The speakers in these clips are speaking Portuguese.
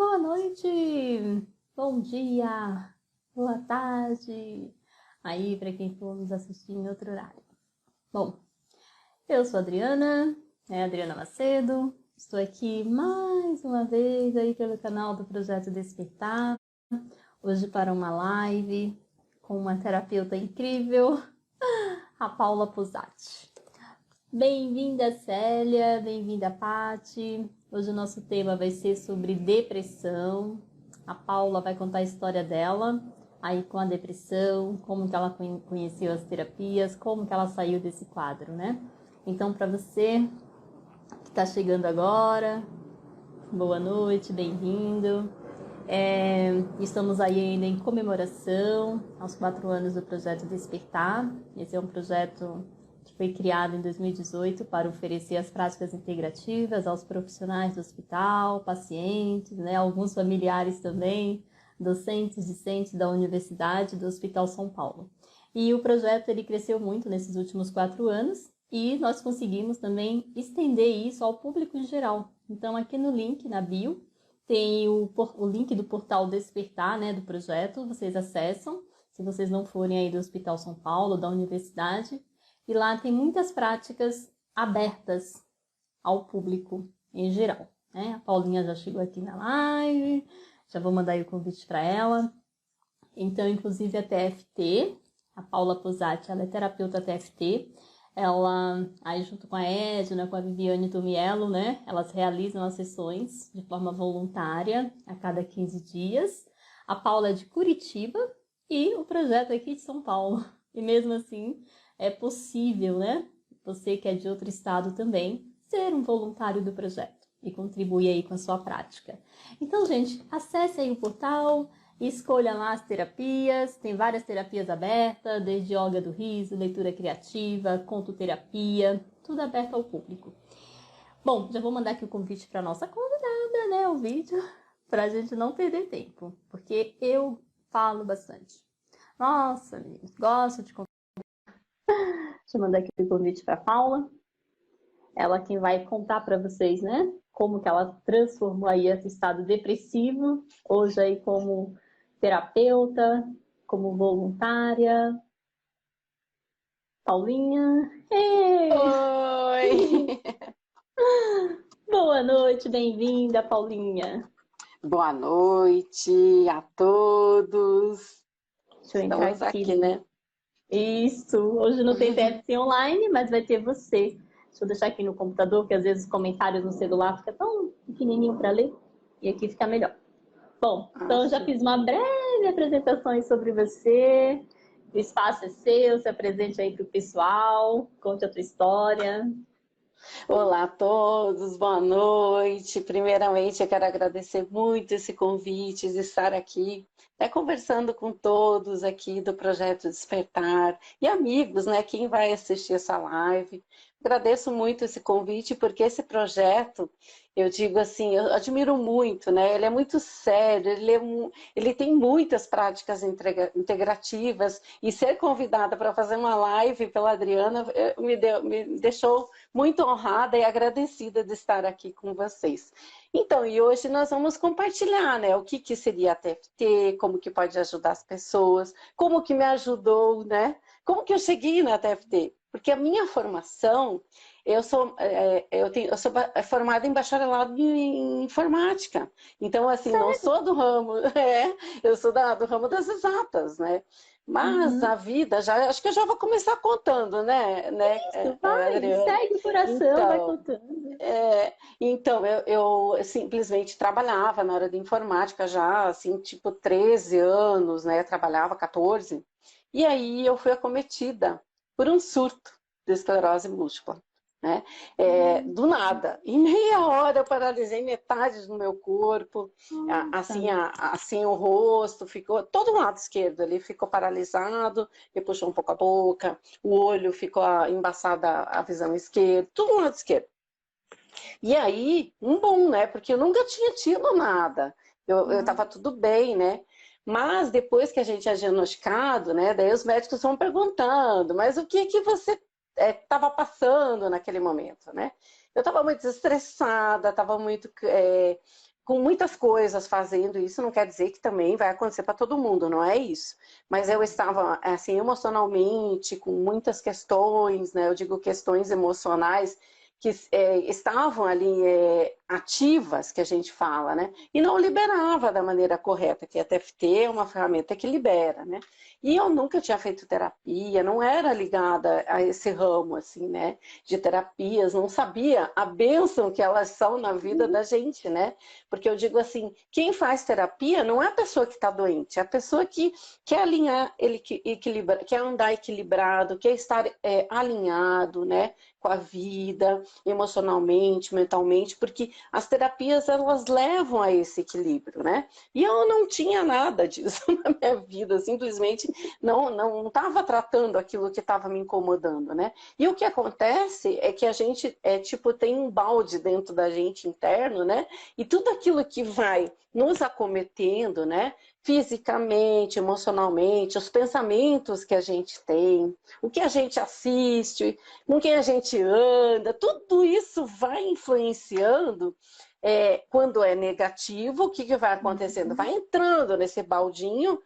Boa noite, bom dia, boa tarde, aí para quem for nos assistir em outro horário. Bom, eu sou a Adriana, Adriana Macedo, estou aqui mais uma vez aí pelo canal do Projeto Despertar, hoje para uma live com uma terapeuta incrível, a Paula Posati. Bem-vinda, Célia, bem-vinda, Pati. Hoje o nosso tema vai ser sobre depressão. A Paula vai contar a história dela, aí com a depressão, como que ela conheceu as terapias, como que ela saiu desse quadro, né? Então, para você que está chegando agora, boa noite, bem-vindo. Estamos aí ainda em comemoração aos 4 anos do Projeto Despertar. Esse é um projeto que foi criado em 2018 para oferecer as práticas integrativas aos profissionais do hospital, pacientes, alguns familiares também, docentes, discentes da Universidade do Hospital São Paulo. E o projeto ele cresceu muito nesses últimos 4 anos e nós conseguimos também estender isso ao público em geral. Então aqui no link, na bio, tem o link do portal Despertar, do projeto, vocês acessam, se vocês não forem aí do Hospital São Paulo, da Universidade, e lá tem muitas práticas abertas ao público em geral, A Paulinha já chegou aqui na live, já vou mandar aí o convite para ela. Então, inclusive a TFT, a Paula Posati, ela é terapeuta TFT, ela, aí junto com a Edna, com a Viviane Tomiello, elas realizam as sessões de forma voluntária a cada 15 dias. A Paula é de Curitiba e o projeto é aqui de São Paulo. E mesmo assim, é possível, você que é de outro estado também, ser um voluntário do projeto e contribuir aí com a sua prática. Então, gente, acesse aí o portal, escolha lá as terapias, tem várias terapias abertas, desde yoga do riso, leitura criativa, contoterapia, tudo aberto ao público. Bom, já vou mandar aqui o convite para a nossa convidada, o vídeo, para a gente não perder tempo, porque eu falo bastante. Nossa, meninas, gosto de contar. Deixa eu mandar aqui o convite para a Paula. Ela quem vai contar para vocês, como que ela transformou aí esse estado depressivo, hoje aí como terapeuta, como voluntária. Paulinha. Ei! Oi! Boa noite, bem-vinda, Paulinha. Boa noite a todos. Deixa eu entrar Estamos aqui, né? Isso, hoje não tem TFC online, mas vai ter você. Deixa eu deixar aqui no computador, que às vezes os comentários no celular ficam tão pequenininho para ler, e aqui fica melhor. Bom, então eu já fiz uma breve apresentação sobre você. O espaço é seu, se apresente aí para o pessoal, conte a tua história. Olá a todos, boa noite. Primeiramente, eu quero agradecer muito esse convite de estar aqui, conversando com todos aqui do Projeto Despertar e amigos, quem vai assistir essa live. Agradeço muito esse convite, porque esse projeto, eu digo assim, eu admiro muito, Ele é muito sério, ele tem muitas práticas integrativas, e ser convidada para fazer uma live pela Adriana me deixou muito honrada e agradecida de estar aqui com vocês. Então, e hoje nós vamos compartilhar, o que seria a TFT, como que pode ajudar as pessoas, como que me ajudou, como que eu cheguei na TFT. Porque a minha formação, eu sou formada em bacharelado em informática. Então, assim, não sou do ramo, eu sou do ramo das exatas, Mas a vida, acho que eu já vou começar contando, Isso, vai, Adriana? segue o coração, vai contando. Então, eu simplesmente trabalhava na área de informática já, assim, tipo 13 anos, trabalhava 14. E aí eu fui acometida por um surto de esclerose múltipla, do nada. Em meia hora eu paralisei metade do meu corpo, assim o rosto ficou, todo o lado esquerdo ali ficou paralisado, me puxou um pouco a boca, o olho ficou embaçada a visão esquerda, tudo no lado esquerdo. E aí, porque eu nunca tinha tido nada, eu estava tudo bem, Mas depois que a gente é diagnosticado, daí os médicos vão perguntando, mas o que você estava passando naquele momento, Eu estava muito estressada, estava muito com muitas coisas fazendo isso, não quer dizer que também vai acontecer para todo mundo, não é isso. Mas eu estava, assim, emocionalmente, com muitas questões, né? Eu digo questões emocionais, que estavam ali ativas, que a gente fala, né? E não liberava da maneira correta, que a TFT é uma ferramenta que libera, né? E eu nunca tinha feito terapia, não era ligada a esse ramo, assim, né? De terapias, não sabia a bênção que elas são na vida da gente, né? Porque eu digo assim, quem faz terapia não é a pessoa que está doente, é a pessoa que quer alinhar, quer andar equilibrado, quer estar alinhado, né? Com a vida, emocionalmente, mentalmente, porque as terapias, elas levam a esse equilíbrio, né? E eu não tinha nada disso na minha vida, simplesmente não estava tratando aquilo que estava me incomodando, né? E o que acontece é que a gente, tipo, tem um balde dentro da gente interno, né? E tudo aquilo que vai nos acometendo, né? Fisicamente, emocionalmente, os pensamentos que a gente tem, o que a gente assiste, com quem a gente anda, tudo isso vai influenciando. Quando é negativo, o que vai acontecendo? Vai entrando nesse baldinho,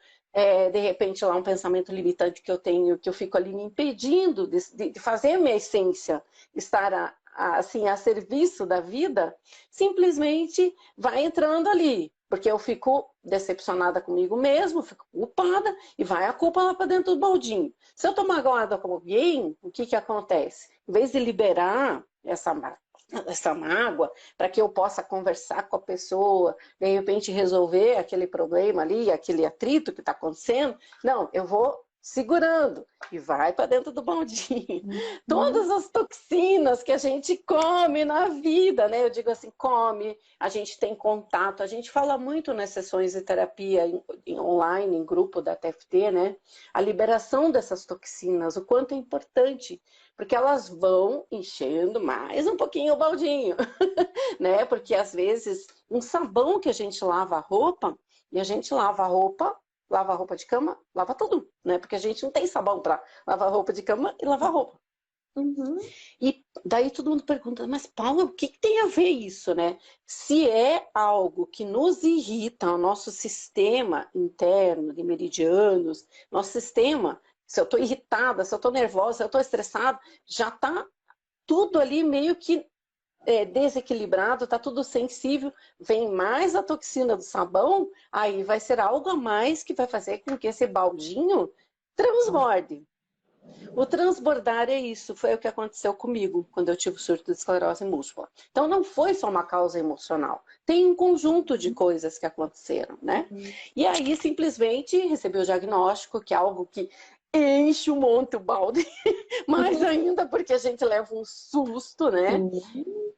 de repente lá um pensamento limitante que eu tenho, que eu fico ali me impedindo de fazer a minha essência estar assim, a serviço da vida, simplesmente vai entrando ali. Porque eu fico decepcionada comigo mesmo, fico culpada e vai a culpa lá para dentro do baldinho. Se eu tomar magoada com alguém, o que acontece? Em vez de liberar essa mágoa para que eu possa conversar com a pessoa, de repente resolver aquele problema ali, aquele atrito que está acontecendo, não, eu vou segurando e vai para dentro do baldinho. Todas as toxinas que a gente come na vida, né? Eu digo assim, come, a gente tem contato, a gente fala muito nas sessões de terapia online, em grupo da TFT, né? A liberação dessas toxinas, o quanto é importante, porque elas vão enchendo mais um pouquinho o baldinho, né? Porque às vezes um sabão que a gente lava a roupa, e a gente lava a roupa de cama, lava tudo, né? Porque a gente não tem sabão para lavar roupa de cama e lavar roupa. Uhum. E daí todo mundo pergunta, mas Paula, o que tem a ver isso, né? Se é algo que nos irrita, o nosso sistema interno de meridianos, nosso sistema, se eu estou irritada, se eu estou nervosa, se eu estou estressada, já está tudo ali meio que desequilibrado, tá tudo sensível, vem mais a toxina do sabão, aí vai ser algo a mais que vai fazer com que esse baldinho transborde. O transbordar é isso, foi o que aconteceu comigo quando eu tive o surto de esclerose múltipla. Então não foi só uma causa emocional, tem um conjunto de coisas que aconteceram, né? E aí simplesmente recebi o diagnóstico, que é algo que enche um monte o balde, mais ainda porque a gente leva um susto, né?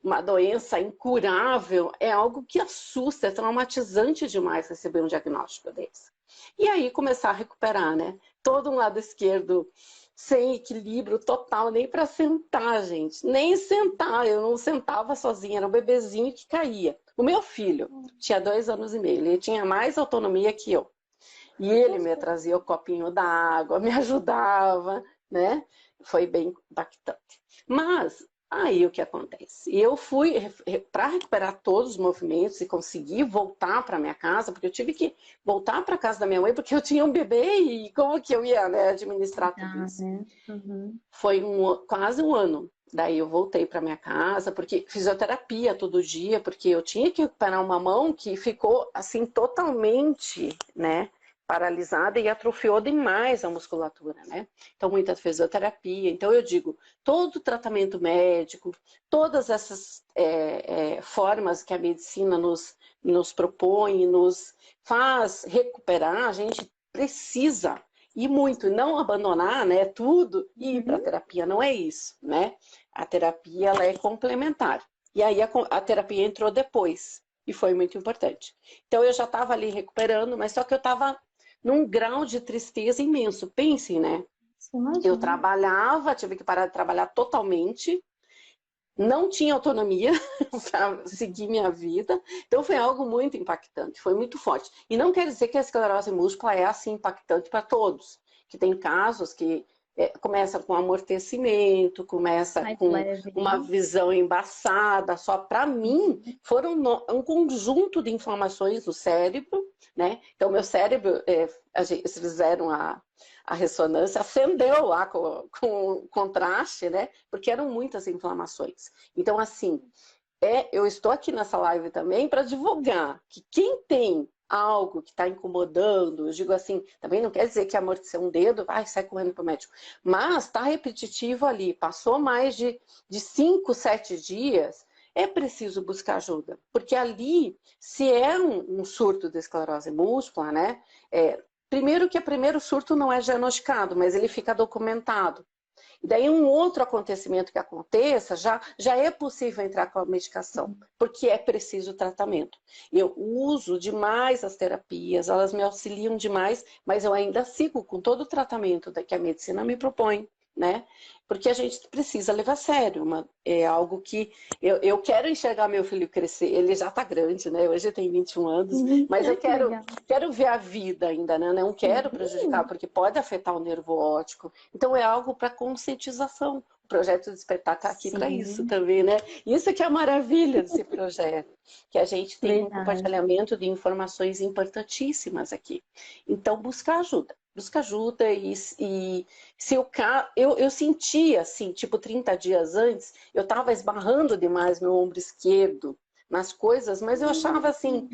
Uma doença incurável, é algo que assusta, é traumatizante demais receber um diagnóstico desse. E aí começar a recuperar, né? Todo um lado esquerdo sem equilíbrio total, nem para sentar, gente. Nem sentar, eu não sentava sozinha, era um bebezinho que caía. O meu filho tinha 2 anos e meio, ele tinha mais autonomia que eu. E ele me trazia o copinho d'água, me ajudava, né? Foi bem impactante. Mas aí o que acontece? Eu fui para recuperar todos os movimentos e conseguir voltar para minha casa, porque eu tive que voltar para casa da minha mãe, porque eu tinha um bebê e como que eu ia, né, administrar tudo isso? Foi quase um ano. Daí eu voltei para minha casa, porque fisioterapia todo dia, porque eu tinha que recuperar uma mão que ficou assim totalmente, né, paralisada e atrofiou demais a musculatura, né? Então, muita fisioterapia. Então, eu digo, todo tratamento médico, todas essas formas que a medicina nos propõe, nos faz recuperar, a gente precisa ir muito, não abandonar, né, tudo e ir para a terapia. Não é isso, né? A terapia, ela é complementar. E aí, a terapia entrou depois. E foi muito importante. Então, eu já estava ali recuperando, mas só que eu estava num grau de tristeza imenso. Pensem, né? Eu trabalhava, tive que parar de trabalhar totalmente, não tinha autonomia para seguir minha vida, então foi algo muito impactante, foi muito forte. E não quer dizer que a esclerose múltipla é assim impactante para todos, que tem casos que começa com amortecimento, começa Mais com leve, uma né? visão embaçada. Só para mim, foram um conjunto de informações do cérebro, né? Então, meu cérebro, eles fizeram a ressonância, acendeu lá com contraste, né? Porque eram muitas inflamações. Então, assim, eu estou aqui nessa live também para divulgar que quem tem algo que está incomodando, eu digo assim, também não quer dizer que amorteceu um dedo, vai, sai correndo para o médico, mas está repetitivo ali, passou mais de 5, 7 dias, é preciso buscar ajuda, porque ali, se é um surto de esclerose múltipla, né, primeiro que o primeiro surto não é diagnosticado, mas ele fica documentado. E daí um outro acontecimento que aconteça, já é possível entrar com a medicação, porque é preciso tratamento. Eu uso demais as terapias, elas me auxiliam demais, mas eu ainda sigo com todo o tratamento que a medicina me propõe, né? Porque a gente precisa levar a sério, é algo que eu quero enxergar meu filho crescer, ele já está grande, né? Hoje tem 21 anos, mas eu Que legal. quero ver a vida ainda, né? Não quero prejudicar, porque pode afetar o nervo óptico. Então é algo para conscientização. O projeto Despertar está aqui para isso Sim, também, né? Isso que é a maravilha desse projeto, que a gente tem um verdade. compartilhamento de informações importantíssimas aqui. Então, busca ajuda e se eu sentia assim, tipo 30 dias antes, eu estava esbarrando demais meu ombro esquerdo nas coisas, mas eu achava assim,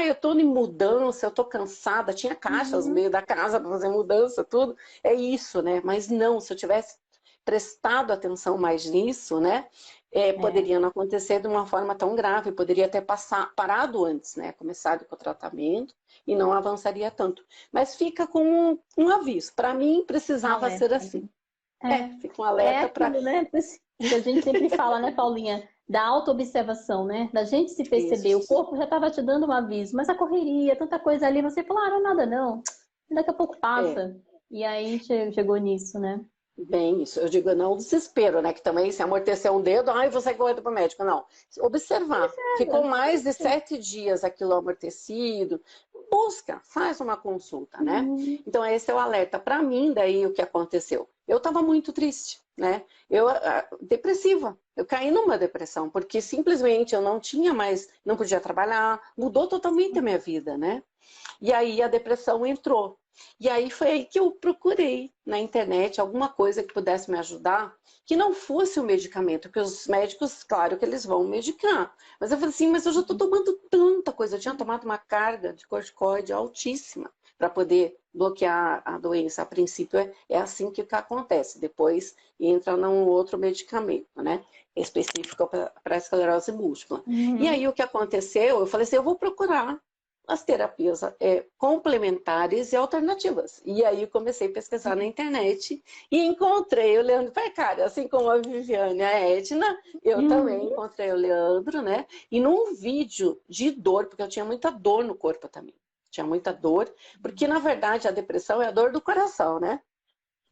eu tô em mudança, eu tô cansada, tinha caixas no Uhum. meio da casa para fazer mudança, tudo, é isso, né? Mas não, se eu tivesse prestado atenção mais nisso, né? É, Poderia não acontecer de uma forma tão grave, poderia ter parado antes, né? Começado com o tratamento e não avançaria tanto. Mas fica com um aviso. Para mim, precisava ser alerta, assim. né? Fica um É alerta para aquilo, né? Que a gente sempre fala, né, Paulinha? Da autoobservação, né? Da gente se perceber. O isso. corpo já estava te dando um aviso, mas a correria, tanta coisa ali, você falou, não é nada não. Daqui a pouco É, passa. E aí chegou nisso, né? bem isso. Eu digo, não o desespero, né? Que também se amortecer um dedo, vou sair correndo para o médico. Não. Observar. Ficou mais de 7 dias aquilo amortecido. Busca, faz uma consulta, né? Uhum. Então, esse é o alerta. Para mim, daí, o que aconteceu? Eu estava muito triste, né? Depressiva. Eu caí numa depressão, porque simplesmente eu não tinha mais, não podia trabalhar, mudou totalmente a minha vida, né? E aí a depressão entrou. E aí foi aí que eu procurei na internet alguma coisa que pudesse me ajudar, que não fosse o medicamento, porque os médicos, claro que eles vão medicar. Mas eu falei assim, mas eu já estou tomando tanta coisa. Eu tinha tomado uma carga de corticoide altíssima para poder bloquear a doença. A princípio é assim que acontece. Depois entra num outro medicamento, né? Específico para a esclerose múltipla. E Uhum. aí o que aconteceu? Eu falei assim, eu vou procurar as terapias complementares e alternativas. E aí comecei a pesquisar na internet e encontrei o Leandro. Falei, cara, assim como a Viviane e a Edna, eu também Uhum. encontrei o Leandro, né? E num vídeo de dor, porque eu tinha muita dor no corpo também. Tinha muita dor, porque na verdade a depressão é a dor do coração, né?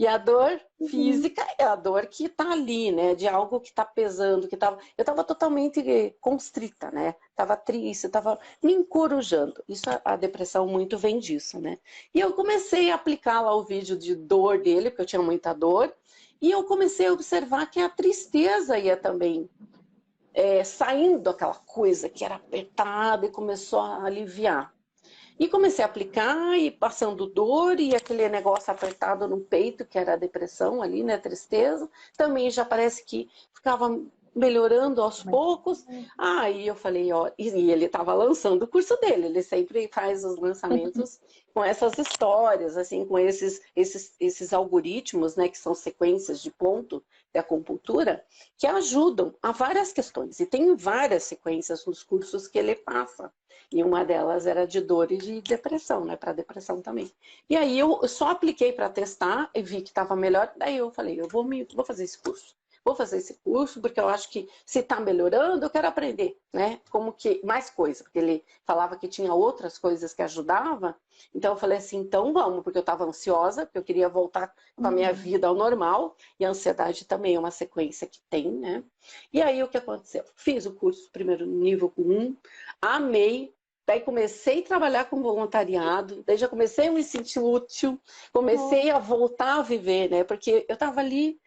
E a dor Uhum. física é a dor que está ali, né? De algo que está pesando, que tava. Eu estava totalmente constrita, né? Estava triste, estava me encorujando. Isso, a depressão muito vem disso, né? E eu comecei a aplicar lá o vídeo de dor dele, porque eu tinha muita dor, e eu comecei a observar que a tristeza ia também saindo daquela coisa que era apertada e começou a aliviar. E comecei a aplicar e passando dor e aquele negócio apertado no peito, que era a depressão ali, né, tristeza. Também já parece que ficava melhorando aos poucos. Aí eu falei, ó, e ele estava lançando o curso dele, ele sempre faz os lançamentos com essas histórias, assim, com esses algoritmos, né, que são sequências de ponto da acupuntura, que ajudam a várias questões. E tem várias sequências nos cursos que ele passa. E uma delas era de dor e de depressão, né? Para depressão também. E aí eu só apliquei para testar e vi que estava melhor. Daí eu falei, eu vou fazer esse curso. Vou fazer esse curso porque eu acho que se está melhorando, eu quero aprender, né? Como que mais coisa, porque ele falava que tinha outras coisas que ajudava. Então eu falei assim, então vamos, porque eu estava ansiosa, porque eu queria voltar com a minha Uhum. vida ao normal. E a ansiedade também é uma sequência que tem, né? E aí o que aconteceu? Fiz o curso primeiro nível com 1, amei. Daí comecei a trabalhar com voluntariado, daí já comecei a me sentir útil, comecei a voltar a viver, né? Porque eu estava ali,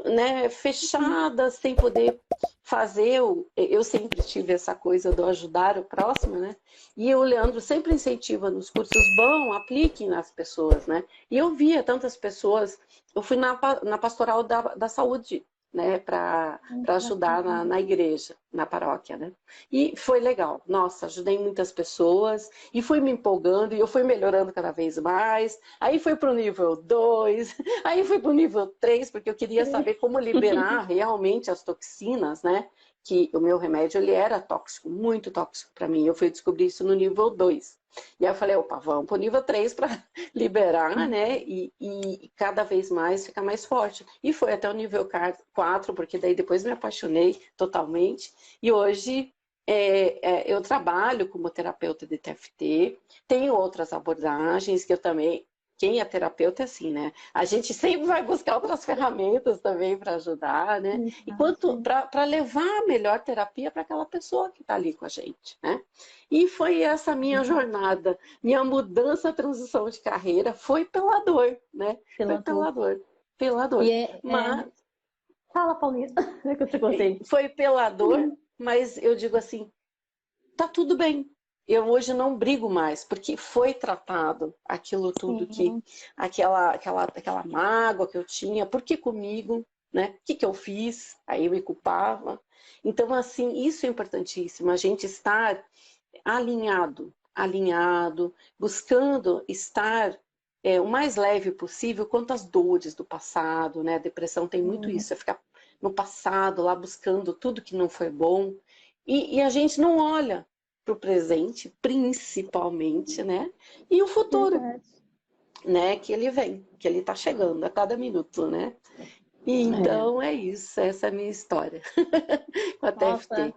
né, fechada, sem poder fazer. Eu sempre tive essa coisa do ajudar o próximo, né? E o Leandro sempre incentiva nos cursos, vão, apliquem nas pessoas, né? E eu via tantas pessoas, eu fui na pastoral da saúde, né, para ajudar na igreja, na paróquia, né? E foi legal. Nossa, ajudei muitas pessoas e fui me empolgando e eu fui melhorando cada vez mais. Aí fui para o nível 2, aí fui para o nível 3, porque eu queria saber como liberar realmente as toxinas, né? Que o meu remédio ele era tóxico, muito tóxico para mim. Eu fui descobrir isso no nível 2. E aí eu falei, opa, vamos para o nível 3 para liberar, né? E cada vez mais ficar mais forte. E foi até o nível 4, porque daí depois me apaixonei totalmente. E hoje eu trabalho como terapeuta de TFT, tenho outras abordagens que eu também. Quem é terapeuta é assim, né? A gente sempre vai buscar outras ferramentas também para ajudar, né? E quanto para levar a melhor terapia para aquela pessoa que está ali com a gente, né? E foi essa minha jornada, minha mudança, transição de carreira, foi pela dor, né? Foi pela dor, pela dor. Mas fala, Paulina, que eu te contei. Foi pela dor, mas eu digo assim, tá tudo bem. Eu hoje não brigo mais, porque foi tratado aquilo tudo aquela mágoa que eu tinha, por que comigo, né? O que eu fiz? Aí eu me culpava. Então, assim, isso é importantíssimo, a gente estar alinhado, buscando estar o mais leve possível quanto às dores do passado, né? A depressão tem muito isso, é ficar no passado, lá buscando tudo que não foi bom. E a gente não olha para o presente, principalmente, né? E o futuro, né? Que ele vem, que ele está chegando a cada minuto, né? E então é isso, essa é a minha história com a TFT.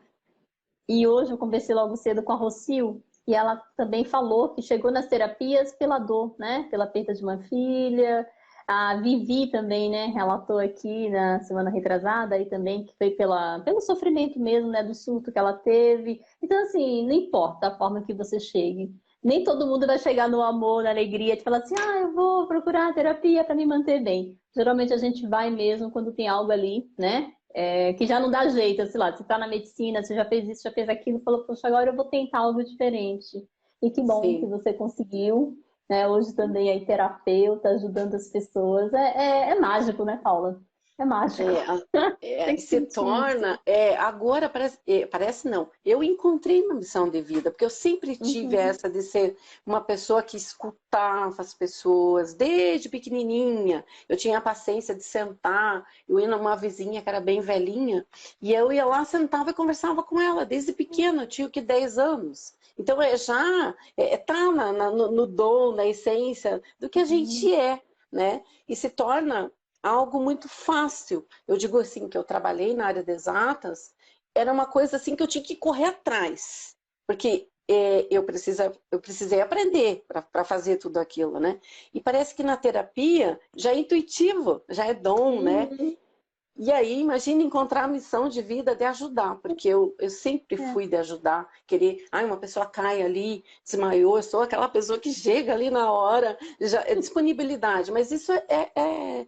E hoje eu conversei logo cedo com a Rocio, e ela também falou que chegou nas terapias pela dor, né? Pela perda de uma filha. A Vivi também, né, relatou aqui na semana retrasada aí também que foi pelo sofrimento mesmo, né, do surto que ela teve. Então, assim, não importa a forma que você chegue. Nem todo mundo vai chegar no amor, na alegria, de falar assim, eu vou procurar terapia para me manter bem. Geralmente a gente vai mesmo quando tem algo ali, né, que já não dá jeito, sei lá, você tá na medicina, você já fez isso, já fez aquilo, falou, poxa, agora eu vou tentar algo diferente. E que bom que você conseguiu. Né? Hoje também é terapeuta, ajudando as pessoas. É mágico, né, Paula? É mágico. Se torna, agora parece não. Eu encontrei uma missão de vida, porque eu sempre tive essa de ser uma pessoa que escutava as pessoas, desde pequenininha. Eu tinha a paciência de sentar, eu ia numa vizinha que era bem velhinha, e eu ia lá, sentava e conversava com ela, desde pequena, eu tinha que 10 anos. Então já está no dom, na essência do que a gente é, né? E se torna algo muito fácil. Eu digo assim, que eu trabalhei na área de exatas, era uma coisa assim que eu tinha que correr atrás, porque eu precisei aprender para fazer tudo aquilo, né? E parece que na terapia já é intuitivo, já é dom, né? E aí, imagina encontrar a missão de vida de ajudar, porque eu sempre fui de ajudar, querer, uma pessoa cai ali, desmaiou, eu sou aquela pessoa que chega ali na hora, já, é disponibilidade, mas isso é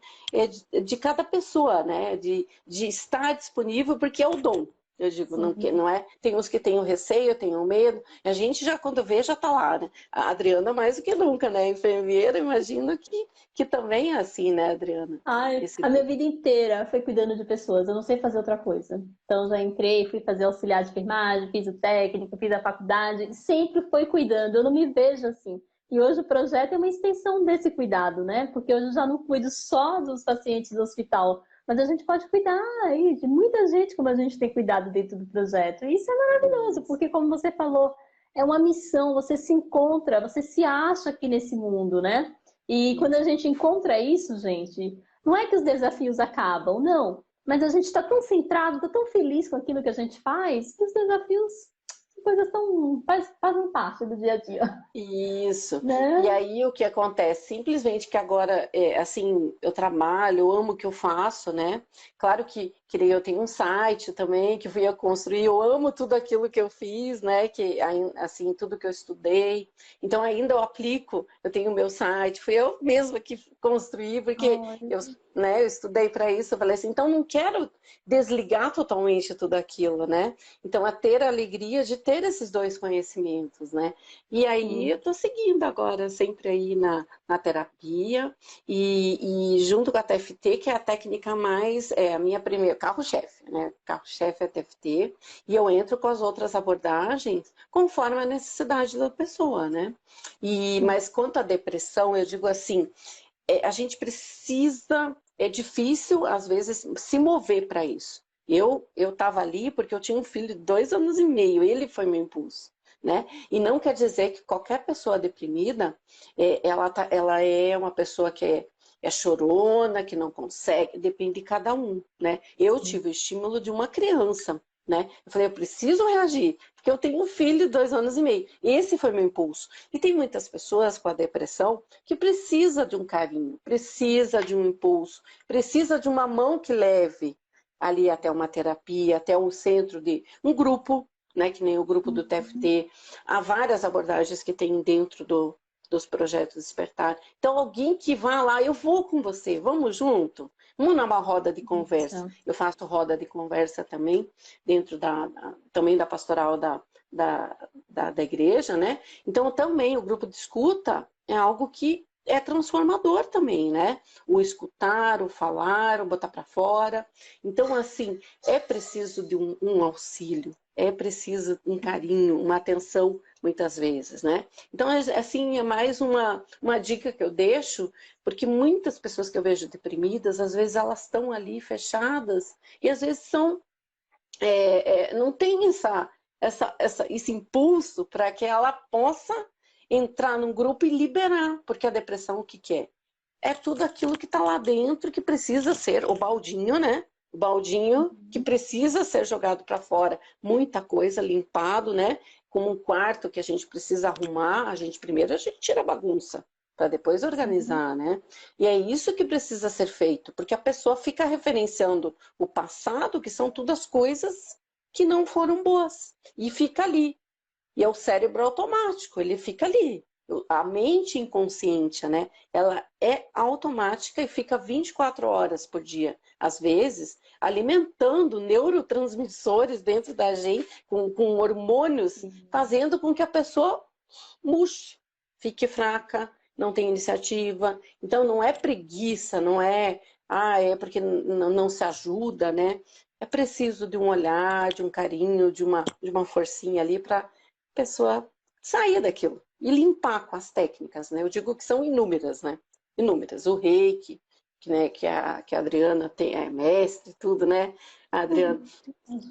de cada pessoa, né? De estar disponível, porque é o dom. Eu digo, não é. Tem uns que têm o receio, têm o medo. A gente já, quando vê, já tá lá, né? A Adriana mais do que nunca, né? Enfermeira, imagino que também é assim, né, Adriana? A minha vida inteira foi cuidando de pessoas. Eu não sei fazer outra coisa. Então, já entrei, fui fazer auxiliar de enfermagem, fiz o técnico, fiz a faculdade. Sempre foi cuidando. Eu não me vejo assim. E hoje o projeto é uma extensão desse cuidado, né? Porque hoje eu já não cuido só dos pacientes do hospital, mas a gente pode cuidar aí de muita gente como a gente tem cuidado dentro do projeto. E isso é maravilhoso, porque como você falou, é uma missão, você se encontra, você se acha aqui nesse mundo, né? E quando a gente encontra isso, gente, não é que os desafios acabam, não. Mas a gente está tão centrado, está tão feliz com aquilo que a gente faz, que os desafios são coisas tão fazem parte do dia a dia. Isso. Né? E aí o que acontece? Simplesmente que agora, assim, eu trabalho, eu amo o que eu faço, né? Claro que que nem eu tenho um site também que fui eu construir, eu amo tudo aquilo que eu fiz, né, que assim, tudo que eu estudei, então ainda eu aplico, eu tenho o meu site, fui eu mesma que construí, porque Olha, eu, né, eu estudei para isso, eu falei assim, então não quero desligar totalmente tudo aquilo, né, então é ter a alegria de ter esses dois conhecimentos, né, e aí sim. eu tô seguindo agora, sempre aí na terapia, e junto com a TFT, que é a técnica mais, a minha primeira, carro-chefe, né? Carro-chefe é a TFT, e eu entro com as outras abordagens conforme a necessidade da pessoa, né? Mas quanto à depressão, eu digo assim, a gente precisa, é difícil às vezes se mover para isso. Eu estava ali porque eu tinha um filho de 2 anos e meio, ele foi meu impulso. Né? E não quer dizer que qualquer pessoa deprimida, ela é uma pessoa que é chorona, que não consegue, depende de cada um, né? Eu tive o estímulo de uma criança, né? Eu falei, eu preciso reagir, porque eu tenho um filho de 2 anos e meio. Esse foi meu impulso. E tem muitas pessoas com a depressão que precisa de um carinho, precisa de um impulso, precisa de uma mão que leve ali até uma terapia, até um centro de um grupo, né, que nem o grupo do TFT, há várias abordagens que tem dentro dos projetos Despertar. Então, alguém que vá lá, eu vou com você, vamos junto, vamos numa roda de conversa. Isso. Eu faço roda de conversa também, dentro também da pastoral da igreja, né? Então, também o grupo de escuta é algo que é transformador também, né? O escutar, o falar, o botar para fora. Então, assim, é preciso de um auxílio, é preciso um carinho, uma atenção, muitas vezes, né? Então, assim, é mais uma dica que eu deixo, porque muitas pessoas que eu vejo deprimidas, às vezes elas estão ali fechadas, e às vezes não tem esse impulso para que ela possa entrar num grupo e liberar, porque a depressão o que que é? É tudo aquilo que está lá dentro que precisa ser o baldinho, né? O baldinho que precisa ser jogado para fora. Muita coisa limpado, né? Como um quarto que a gente precisa arrumar, primeiro a gente tira a bagunça para depois Sim. organizar, né? E é isso que precisa ser feito, porque a pessoa fica referenciando o passado, que são todas as coisas que não foram boas, e fica ali. E é o cérebro automático, ele fica ali. A mente inconsciente, né? Ela é automática e fica 24 horas por dia, às vezes, alimentando neurotransmissores dentro da gente, com hormônios, fazendo com que a pessoa murche, fique fraca, não tenha iniciativa. Então, não é preguiça, não é, é porque não se ajuda, né? É preciso de um olhar, de um carinho, de uma forcinha ali para pessoa sair daquilo e limpar com as técnicas, né? Eu digo que são inúmeras, né? Inúmeras. O reiki, né, que a Adriana tem, é mestre e tudo, né? A Adriana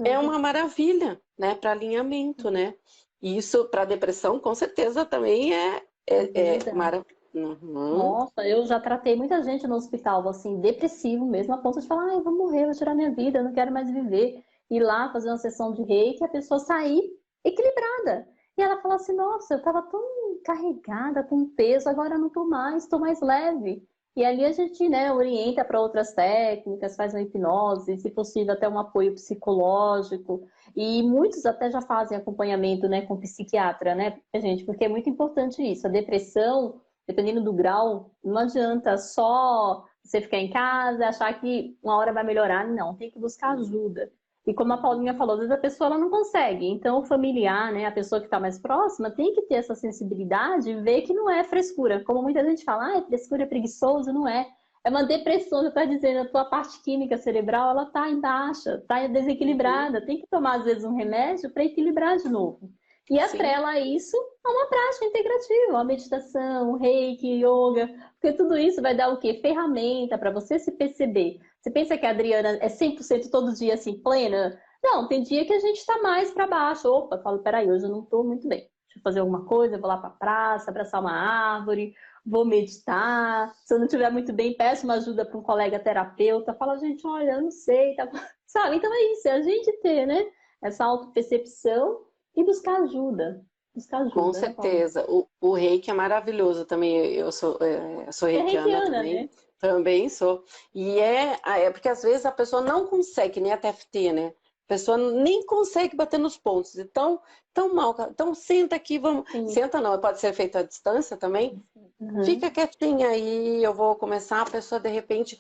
é Ajuda. uma maravilha, né? Para alinhamento, né? E isso para depressão, com certeza, também é Ajuda. maravilhoso. Uhum. Nossa, eu já tratei muita gente no hospital, assim, depressivo mesmo, a ponto de falar, eu vou morrer, vou tirar minha vida, eu não quero mais viver. Ir lá fazer uma sessão de reiki e a pessoa sair equilibrada. E ela fala assim, nossa, eu tava tão carregada com peso, agora eu não tô mais leve. E ali a gente, né, orienta para outras técnicas, faz uma hipnose, se possível até um apoio psicológico. E muitos até já fazem acompanhamento, né, com psiquiatra, né, gente, porque é muito importante isso. A depressão, dependendo do grau, não adianta só você ficar em casa, achar que uma hora vai melhorar. Não, tem que buscar ajuda. E como a Paulinha falou, às vezes a pessoa ela não consegue. Então, o familiar, né, a pessoa que está mais próxima, tem que ter essa sensibilidade e ver que não é frescura. Como muita gente fala, é frescura, é preguiçoso, não é. É uma depressão, você está dizendo, a tua parte química cerebral, ela está em baixa, está Uhum. desequilibrada. Tem que tomar, às vezes, um remédio para equilibrar de novo. E Sim, atrela isso a uma prática integrativa, uma meditação, um reiki, yoga, porque tudo isso vai dar o quê? Ferramenta para você se perceber. Você pensa que a Adriana é 100% todo dia assim, plena? Não, tem dia que a gente está mais para baixo. Opa, falo, peraí, hoje eu não estou muito bem. Deixa eu fazer alguma coisa, vou lá para a praça, abraçar uma árvore, vou meditar. Se eu não estiver muito bem, peço uma ajuda para um colega terapeuta. Fala, gente, olha, eu não sei, tá... sabe? Então é isso, é a gente ter, né? Essa autopercepção e buscar ajuda. Buscar com ajuda, né, Paulo? certeza. O reiki é maravilhoso também. Eu sou Você é reikiana reikiana, também. né? Também sou. E é porque às vezes a pessoa não consegue, nem a TFT, né? A pessoa nem consegue bater nos pontos. Então, tão mal. Então, senta aqui, vamos. Sim. Senta não, pode ser feito à distância também. Uhum. Fica quietinha aí, eu vou começar. A pessoa, de repente,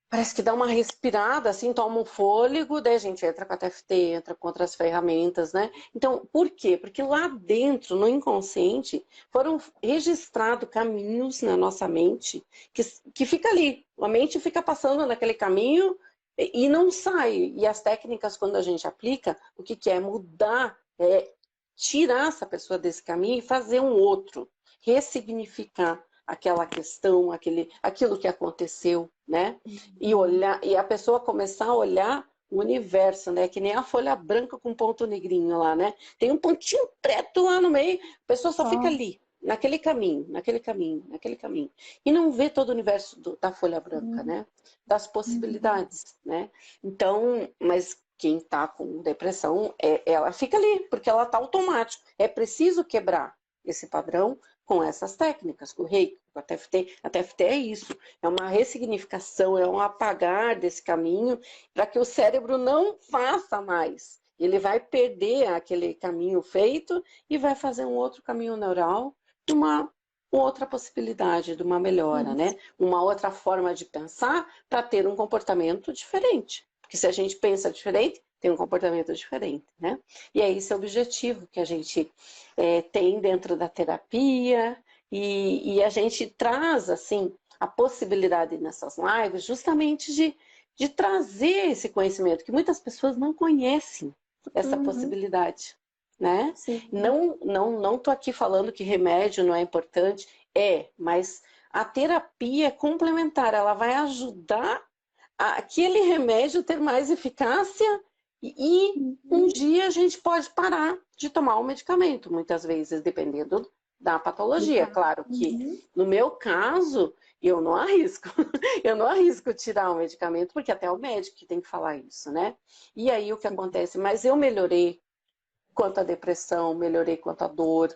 parece que dá uma respirada, assim, toma um fôlego, daí a gente entra com a TFT, entra com outras ferramentas, né? Então, por quê? Porque lá dentro, no inconsciente, foram registrados caminhos na nossa mente que fica ali. A mente fica passando naquele caminho e não sai. E as técnicas, quando a gente aplica, o que é mudar, é tirar essa pessoa desse caminho e fazer um outro, ressignificar aquela questão, aquilo que aconteceu, né? E olhar, e a pessoa começar a olhar o universo, né? Que nem a folha branca com ponto negrinho lá, né? Tem um pontinho preto lá no meio, a pessoa só fica ali, naquele caminho, naquele caminho, naquele caminho. E não vê todo o universo da folha branca, né? Das possibilidades, né? Então, mas quem está com depressão, ela fica ali, porque ela está automático. É preciso quebrar esse padrão com essas técnicas, com o Reiki, com a TFT. A TFT é isso, é uma ressignificação, é um apagar desse caminho para que o cérebro não faça mais. Ele vai perder aquele caminho feito e vai fazer um outro caminho neural, uma outra possibilidade de uma melhora, né? Uma outra forma de pensar para ter um comportamento diferente. Porque se a gente pensa diferente, tem um comportamento diferente, né? E é esse o objetivo que a gente tem dentro da terapia e a gente traz, assim, a possibilidade nessas lives justamente de trazer esse conhecimento que muitas pessoas não conhecem, essa possibilidade, né? Sim. Não tô aqui falando que remédio não é importante, mas a terapia é complementar, ela vai ajudar aquele remédio ter mais eficácia e um dia a gente pode parar de tomar o medicamento, muitas vezes, dependendo da patologia. Claro que, no meu caso, eu não arrisco. Eu não arrisco tirar o medicamento, porque até o médico que tem que falar isso, né? E aí o que acontece? Mas eu melhorei quanto à depressão, melhorei quanto à dor,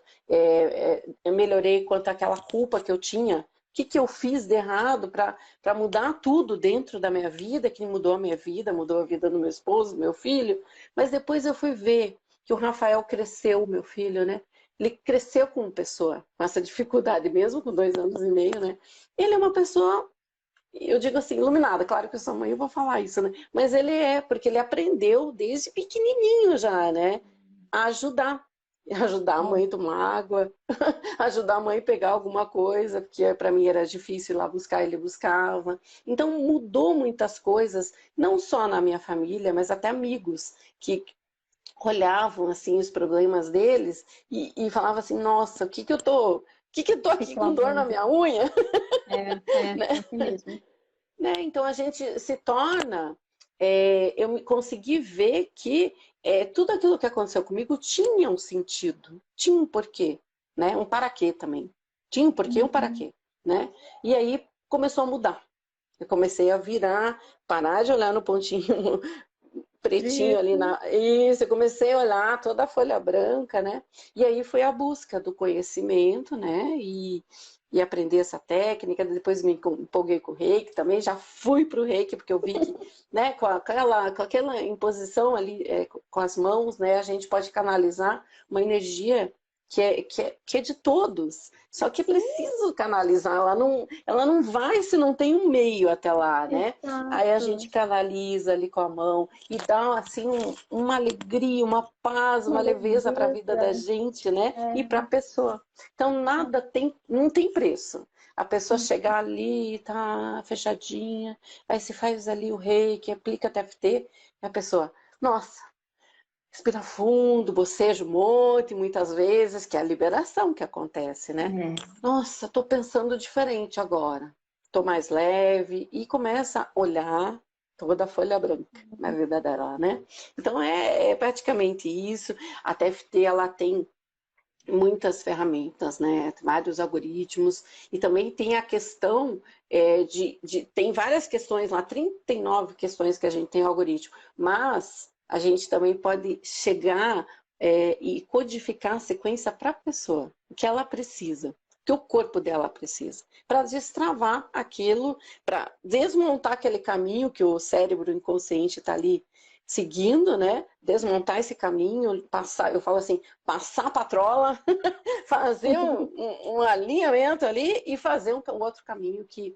eu melhorei quanto àquela culpa que eu tinha. O que eu fiz de errado para mudar tudo dentro da minha vida, que mudou a minha vida, mudou a vida do meu esposo, do meu filho. Mas depois eu fui ver que o Rafael cresceu, meu filho, né? Ele cresceu como pessoa, com essa dificuldade, mesmo com 2 anos e meio, né? Ele é uma pessoa, eu digo assim, iluminada. Claro que eu sou mãe, eu vou falar isso, né? Mas ele porque ele aprendeu desde pequenininho já, né? A ajudar a mãe a tomar água, ajudar a mãe a pegar alguma coisa, porque para mim era difícil ir lá buscar, ele buscava. Então mudou muitas coisas, não só na minha família, mas até amigos que olhavam assim os problemas deles e falavam assim, nossa, o que eu tô aqui com dor na minha unha? É assim mesmo. Né? Então a gente se torna, eu consegui ver que tudo aquilo que aconteceu comigo tinha um sentido, tinha um porquê, né? Um para quê também. Tinha um porquê e um para quê, né? E aí começou a mudar. Eu comecei a virar, parar de olhar no pontinho pretinho ali Isso, eu comecei a olhar toda a folha branca, né? E aí foi a busca do conhecimento, né? E aprender essa técnica, depois me empolguei com o Reiki também, já fui para o Reiki, porque eu vi que, né, com aquela imposição ali, com as mãos, né, a gente pode canalizar uma energia que é de todos, só que é preciso canalizar, ela não vai se não tem um meio até lá, né? Aí a gente canaliza ali com a mão e dá assim uma alegria, uma paz, uma leveza para a vida da gente, né? E para a pessoa. Então não tem preço. A pessoa chegar ali, tá fechadinha, aí se faz ali o reiki, aplica TFT, e a pessoa, nossa, respira fundo, boceja um monte, muitas vezes, que é a liberação que acontece, né? Nossa, tô pensando diferente agora. Tô mais leve e começa a olhar toda a folha branca na vida dela, né? Então é praticamente isso. A TFT, ela tem muitas ferramentas, né? Vários algoritmos, e também tem a questão tem várias questões lá, 39 questões que a gente tem no algoritmo, mas a gente também pode chegar e codificar a sequência para a pessoa, o que ela precisa. que o corpo dela precisa, para destravar aquilo, para desmontar aquele caminho que o cérebro inconsciente está ali seguindo, né? Desmontar esse caminho, passar, eu falo assim, passar a patrola, fazer um alinhamento ali e fazer um outro caminho que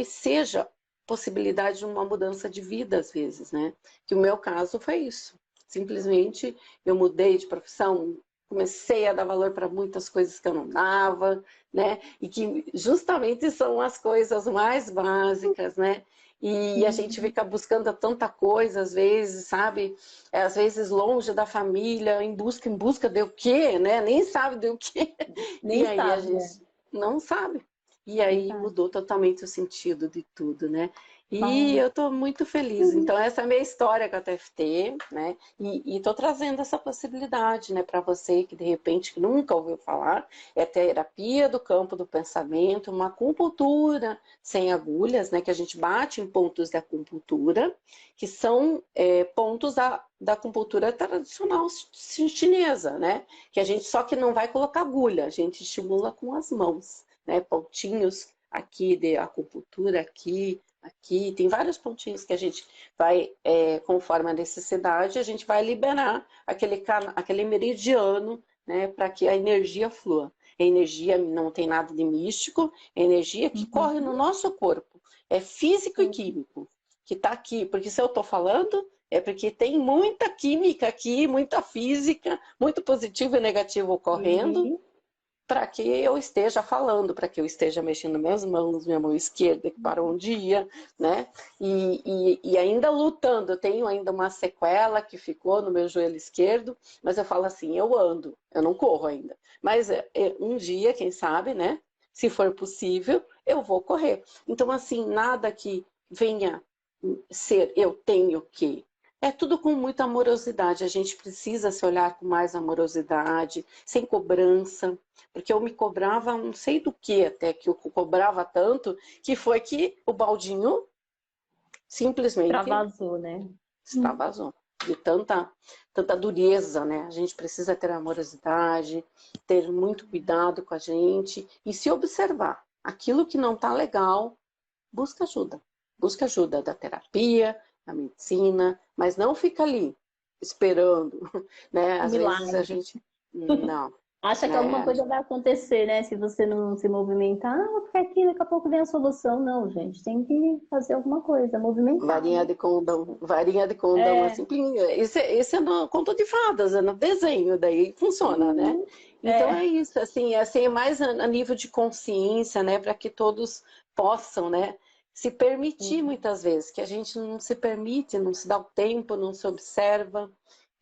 seja possibilidade de uma mudança de vida às vezes, né? Que o meu caso foi isso. Simplesmente eu mudei de profissão, comecei a dar valor para muitas coisas que eu não dava, né? E que justamente são as coisas mais básicas, né? E a gente fica buscando tanta coisa, às vezes, sabe? Às vezes longe da família, em busca de o quê, né? Nem sabe de o quê. Nem E aí a sabe, né? gente não sabe. E aí Verdade. mudou totalmente o sentido de tudo, né? E Bom. eu estou muito feliz. Então, essa é a minha história com a TFT, né? E estou trazendo essa possibilidade, né, para você que de repente nunca ouviu falar. É terapia do campo do pensamento, uma acupuntura sem agulhas, né? Que a gente bate em pontos de acupuntura, que são pontos da acupuntura tradicional chinesa, né? Que a gente só que não vai colocar agulha, a gente estimula com as mãos, né? Pontinhos aqui de acupuntura, aqui, tem vários pontinhos que a gente vai, conforme a necessidade, a gente vai liberar aquele meridiano, né, para que a energia flua. A energia não tem nada de místico, é energia que corre no nosso corpo, é físico e químico, que está aqui, porque se eu estou falando, é porque tem muita química aqui, muita física, muito positivo e negativo ocorrendo, E para que eu esteja falando, para que eu esteja mexendo minhas mãos, minha mão esquerda que parou um dia, né? E ainda lutando, eu tenho ainda uma sequela que ficou no meu joelho esquerdo, mas eu falo assim, eu ando, eu não corro ainda. Mas um dia, quem sabe, né? Se for possível, eu vou correr. Então, assim, nada que venha ser eu tenho que. É tudo com muita amorosidade. A gente precisa se olhar com mais amorosidade, sem cobrança, porque eu me cobrava não sei do que até que eu cobrava tanto, que foi que o baldinho simplesmente extravasou, né? extravasou. De tanta dureza, né? A gente precisa ter amorosidade, ter muito cuidado com a gente e se observar. Aquilo que não está legal, busca ajuda. Busca ajuda da terapia, da medicina, mas não fica ali esperando, né? Um Às vezes a milagre. gente não, Acha que alguma né? coisa vai acontecer, né? Se você não se movimentar, vou ficar aqui, daqui a pouco vem a solução. Não, gente, tem que fazer alguma coisa, movimentar, né? Varinha de condão, É, assim, esse é no conto de fadas, é no desenho, daí funciona, né? uhum, Então é é, isso, assim é mais a nível de consciência, né, para que todos possam, né, se permitir uhum, muitas vezes, que a gente não se permite, não se dá o tempo, não se observa,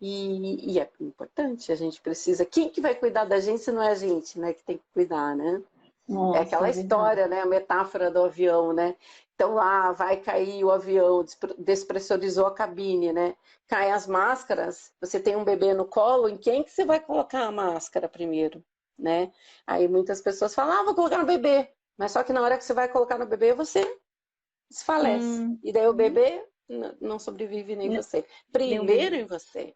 e é importante, a gente precisa, quem que vai cuidar da gente se não é a gente, né, que tem que cuidar, né? É nossa, aquela é verdade. história, né? A metáfora do avião, né? Então lá vai cair o avião, despressurizou a cabine, né? Caem as máscaras, você tem um bebê no colo, em quem que você vai colocar a máscara primeiro, né? Aí muitas pessoas falam, vou colocar no bebê. Mas só que na hora que você vai colocar no bebê, você desfalece. Hum, E daí o bebê não sobrevive nem ne- você. nem o Primeiro bebê. em você.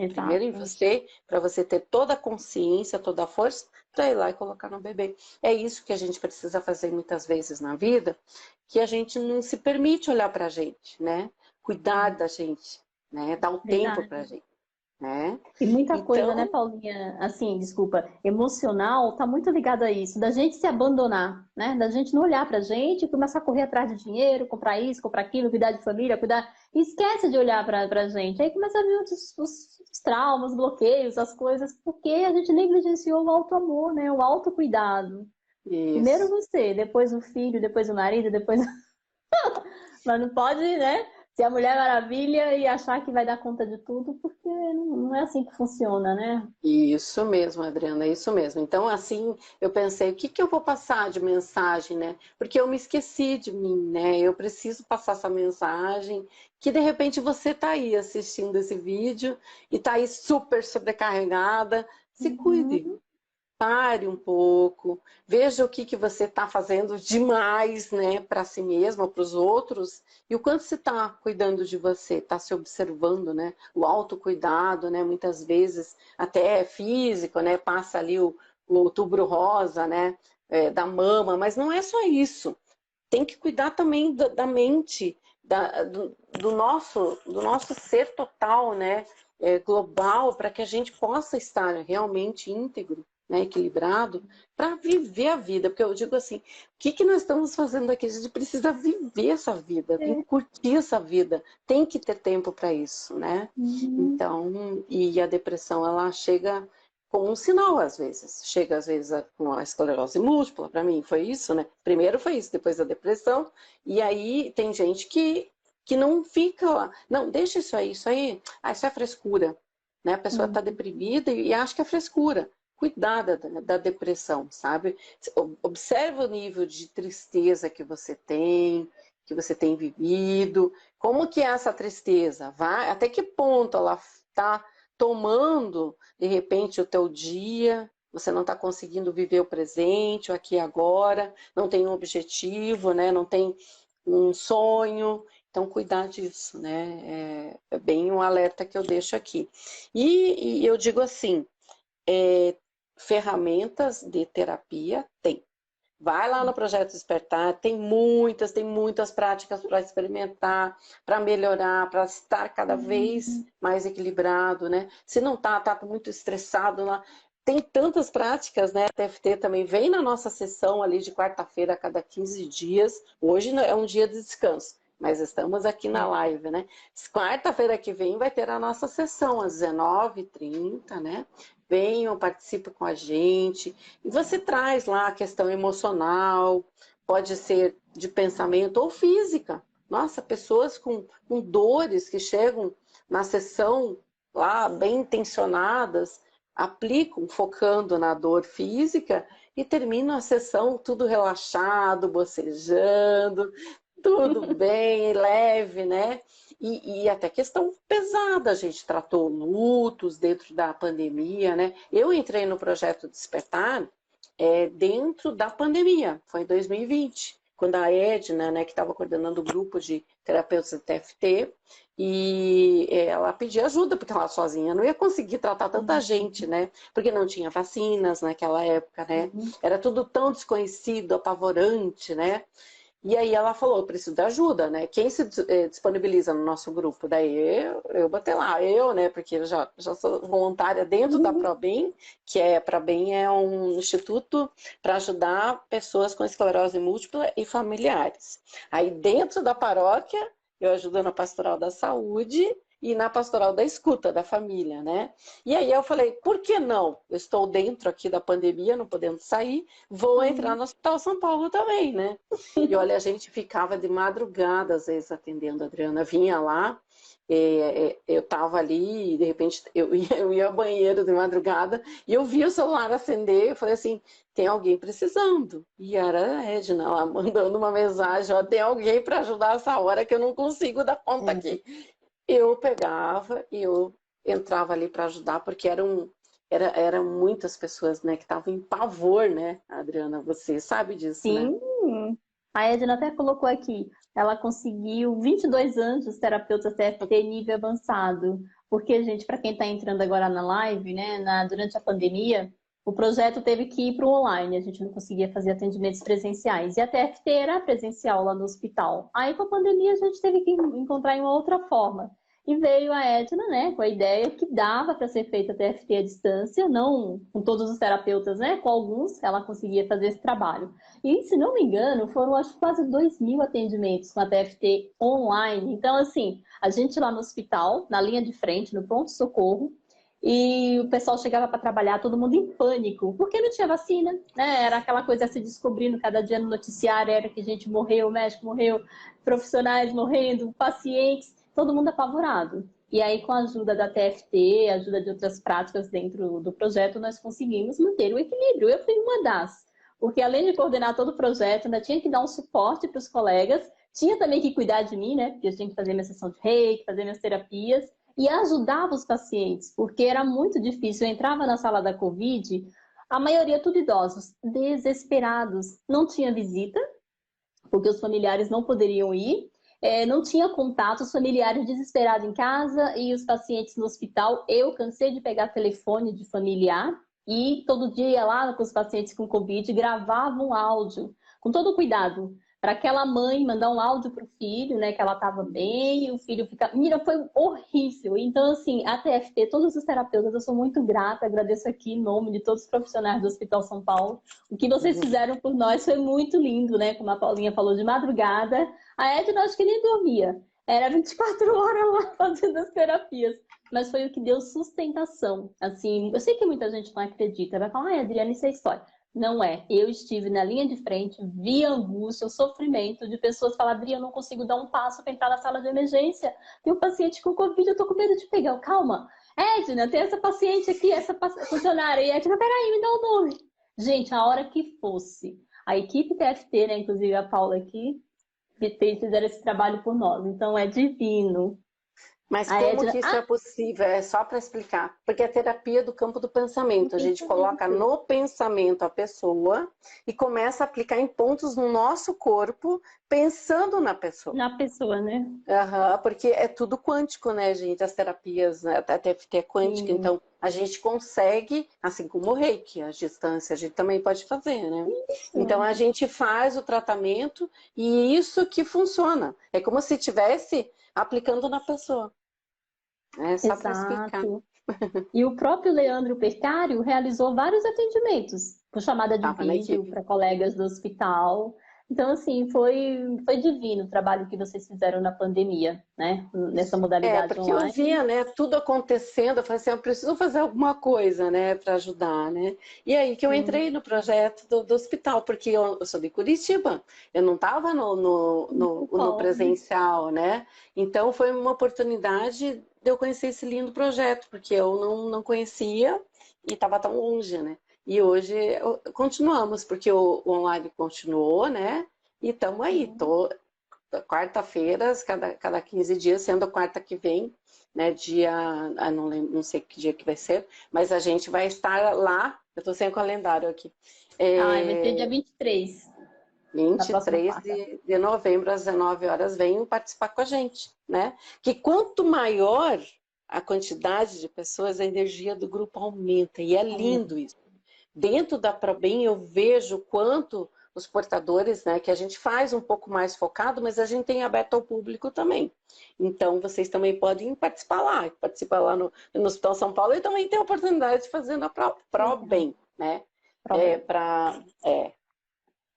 Primeiro em Exato. você, para você ter toda a consciência, toda a força, para ir lá e colocar no bebê. É isso que a gente precisa fazer muitas vezes na vida, que a gente não se permite olhar para a gente, né? Cuidar da gente, né? Dar o tempo para a Verdade. gente, né? E muita coisa, né, Então, Paulinha? Assim, desculpa, emocional tá muito ligado a isso, da gente se abandonar, né? Da gente não olhar pra gente, começar a correr atrás de dinheiro, comprar isso, comprar aquilo, cuidar de família, cuidar. E esquece de olhar pra gente. Aí começa a vir os traumas, bloqueios, as coisas, porque a gente negligenciou o auto-amor, né? O autocuidado. Primeiro isso. você, depois o filho, depois o marido, depois. Mas não pode, né? Ser a Mulher Maravilha e achar que vai dar conta de tudo, porque não é assim que funciona, né? Isso mesmo, Adriana, é isso mesmo. Então, assim, eu pensei, o que que eu vou passar de mensagem, né? Porque eu me esqueci de mim, né? Eu preciso passar essa mensagem, que de repente você tá aí assistindo esse vídeo e tá aí super sobrecarregada. Se cuide, Uhum. pare um pouco, veja o que você está fazendo demais, né, para si mesma, para os outros, e o quanto você está cuidando de você, está se observando, né, o autocuidado, né, muitas vezes até é físico, né, passa ali o outubro rosa, né, da mama, mas não é só isso. Tem que cuidar também da mente, do nosso ser total, né? Global, para que a gente possa estar realmente íntegro, né, equilibrado, para viver a vida. Porque eu digo assim, o que nós estamos fazendo aqui? A gente precisa viver essa vida, tem que curtir essa vida, tem que ter tempo para isso, né? Então, e a depressão, ela chega com um sinal às vezes. Chega às vezes com a esclerose múltipla, para mim foi isso, né? Primeiro foi isso, depois a depressão, e aí tem gente que não fica lá, não, deixa isso aí, isso é frescura, né? A pessoa está deprimida e acha que é frescura. Cuidar da depressão, sabe? Observa o nível de tristeza que você tem vivido, como que é essa tristeza, vai, até que ponto ela está tomando, de repente, o teu dia, você não está conseguindo viver o presente, o aqui e agora, não tem um objetivo, né? Não tem um sonho, então cuidar disso, né? É bem um alerta que eu deixo aqui. E eu digo assim, ferramentas de terapia tem. Vai lá no Projeto Despertar, tem muitas práticas para experimentar, para melhorar, para estar cada vez mais equilibrado, né? Se não tá muito estressado lá, tem tantas práticas, né? A TFT também vem na nossa sessão ali de quarta-feira a cada 15 dias. Hoje é um dia de descanso, mas estamos aqui na live, né? Quarta-feira que vem vai ter a nossa sessão às 19h30, né? Venham, participem com a gente. E você traz lá a questão emocional, pode ser de pensamento ou física. Nossa, pessoas com dores que chegam na sessão lá bem intencionadas, aplicam focando na dor física e terminam a sessão tudo relaxado, bocejando, tudo bem, leve, né? E até questão pesada, a gente tratou lutos dentro da pandemia, né? Eu entrei no projeto Despertar dentro da pandemia, foi em 2020, quando a Edna, né, que estava coordenando o grupo de terapeutas da TFT, e ela pedia ajuda, porque ela sozinha não ia conseguir tratar tanta gente, né? Porque não tinha vacinas naquela época, né? Era tudo tão desconhecido, apavorante, né? E aí ela falou, eu preciso de ajuda, né? Quem se disponibiliza no nosso grupo? Daí eu botei lá, né? Porque eu já sou voluntária dentro da ProBem, que ProBem é um instituto para ajudar pessoas com esclerose múltipla e familiares. Aí dentro da paróquia, eu ajudo na pastoral da saúde e na pastoral da escuta da família, né? E aí eu falei, por que não? Eu estou dentro aqui da pandemia, não podendo sair, vou entrar no Hospital São Paulo também, né? E olha, a gente ficava de madrugada, às vezes, atendendo a Adriana. Vinha lá, eu estava ali, e de repente eu ia ao banheiro de madrugada, e eu via o celular acender, eu falei assim, tem alguém precisando. E era a Edna lá, mandando uma mensagem, ó, tem alguém para ajudar essa hora que eu não consigo dar conta aqui. Eu pegava e eu entrava ali para ajudar, porque eram muitas pessoas, né, que estavam em pavor, né, Adriana? Você sabe disso, né? Sim, a Edna até colocou aqui, ela conseguiu 22 anos terapeuta TFT nível avançado. Porque, gente, para quem está entrando agora na live, né, durante a pandemia, o projeto teve que ir para o online, a gente não conseguia fazer atendimentos presenciais. E a TFT era presencial lá no hospital. Aí, com a pandemia, a gente teve que encontrar uma outra forma. E veio a Edna, né, com a ideia que dava para ser feita a TFT à distância, não com todos os terapeutas, né, com alguns, ela conseguia fazer esse trabalho. E, se não me engano, foram acho quase 2.000 atendimentos com a TFT online. Então, assim, a gente lá no hospital, na linha de frente, no pronto-socorro, e o pessoal chegava para trabalhar, todo mundo em pânico, porque não tinha vacina, né? Era aquela coisa se descobrindo cada dia no noticiário, era que gente morreu, médico morreu, profissionais morrendo, pacientes, todo mundo apavorado. E aí, com a ajuda da TFT, a ajuda de outras práticas dentro do projeto, nós conseguimos manter o equilíbrio. Eu fui uma das, porque além de coordenar todo o projeto, ainda tinha que dar um suporte para os colegas, tinha também que cuidar de mim, né? Porque eu tinha que fazer minha sessão de reiki, fazer minhas terapias, e ajudava os pacientes, porque era muito difícil. Eu entrava na sala da Covid, a maioria tudo idosos, desesperados. Não tinha visita, porque os familiares não poderiam ir, não tinha contato, os familiares desesperados em casa e os pacientes no hospital. Eu cansei de pegar telefone de familiar, e todo dia ia lá com os pacientes com Covid, gravava um áudio, com todo o cuidado, para aquela mãe mandar um áudio para o filho, né, que ela estava bem, e o filho fica... Mira, foi horrível. Então, assim, a TFT, todos os terapeutas, eu sou muito grata, agradeço aqui em nome de todos os profissionais do Hospital São Paulo. O que vocês fizeram por nós foi muito lindo, né, como a Paulinha falou, de madrugada. A Edna, acho que nem dormia. Era 24 horas lá fazendo as terapias. Mas foi o que deu sustentação. Assim, eu sei que muita gente não acredita, vai falar, ai, Adriana, isso é história. Não é. Eu estive na linha de frente, vi a angústia, o sofrimento de pessoas falar, Adriana, eu não consigo dar um passo para entrar na sala de emergência. Tem um paciente com Covid, eu tô com medo de pegar. Calma. Edna, tem essa paciente aqui, essa funcionária. E Edna, peraí, me dá o nome. Gente, a hora que fosse. A equipe TFT, né, inclusive a Paula aqui, fizeram esse trabalho por nós. Então é divino. Mas A como Edna... que isso é possível? É só para explicar. Porque a terapia é do campo do pensamento. A gente coloca no pensamento a pessoa e começa a aplicar em pontos no nosso corpo, pensando na pessoa. Na pessoa, né? Uhum, porque é tudo quântico, né, gente? As terapias, né? A TFT é quântica, Sim. então a gente consegue, assim como o Reiki, a distância, a gente também pode fazer, né? Então a gente faz o tratamento e isso que funciona. É como se estivesse aplicando na pessoa. É só para explicar. Exato. E o próprio Leandro Percário realizou vários atendimentos por chamada de Tava na vídeo equipe. para colegas do hospital. Então, assim, foi divino o trabalho que vocês fizeram na pandemia, né? Nessa É, modalidade porque eu online. via, né, tudo acontecendo, eu falei assim, eu preciso fazer alguma coisa, né, para ajudar, né? E aí que eu entrei no projeto do hospital, porque eu sou de Curitiba, eu não estava no Bom, presencial, né? Então foi uma oportunidade de eu conhecer esse lindo projeto, porque eu não conhecia e estava tão longe, né? E hoje continuamos, porque o online continuou, né? E estamos aí, quarta-feiras, cada 15 dias, sendo a quarta que vem, né, dia, não lembro, não sei que dia que vai ser, mas a gente vai estar lá, eu estou sem o calendário aqui, vai ser dia 23, na próxima 23 quarta. de novembro, às 19 horas, venham participar com a gente, né, que quanto maior a quantidade de pessoas, a energia do grupo aumenta, e é lindo isso. Dentro da ProBem eu vejo quanto os portadores, né, que a gente faz um pouco mais focado, mas a gente tem aberto ao público também. Então, vocês também podem participar no Hospital São Paulo e também tem a oportunidade de fazer na ProBem, né?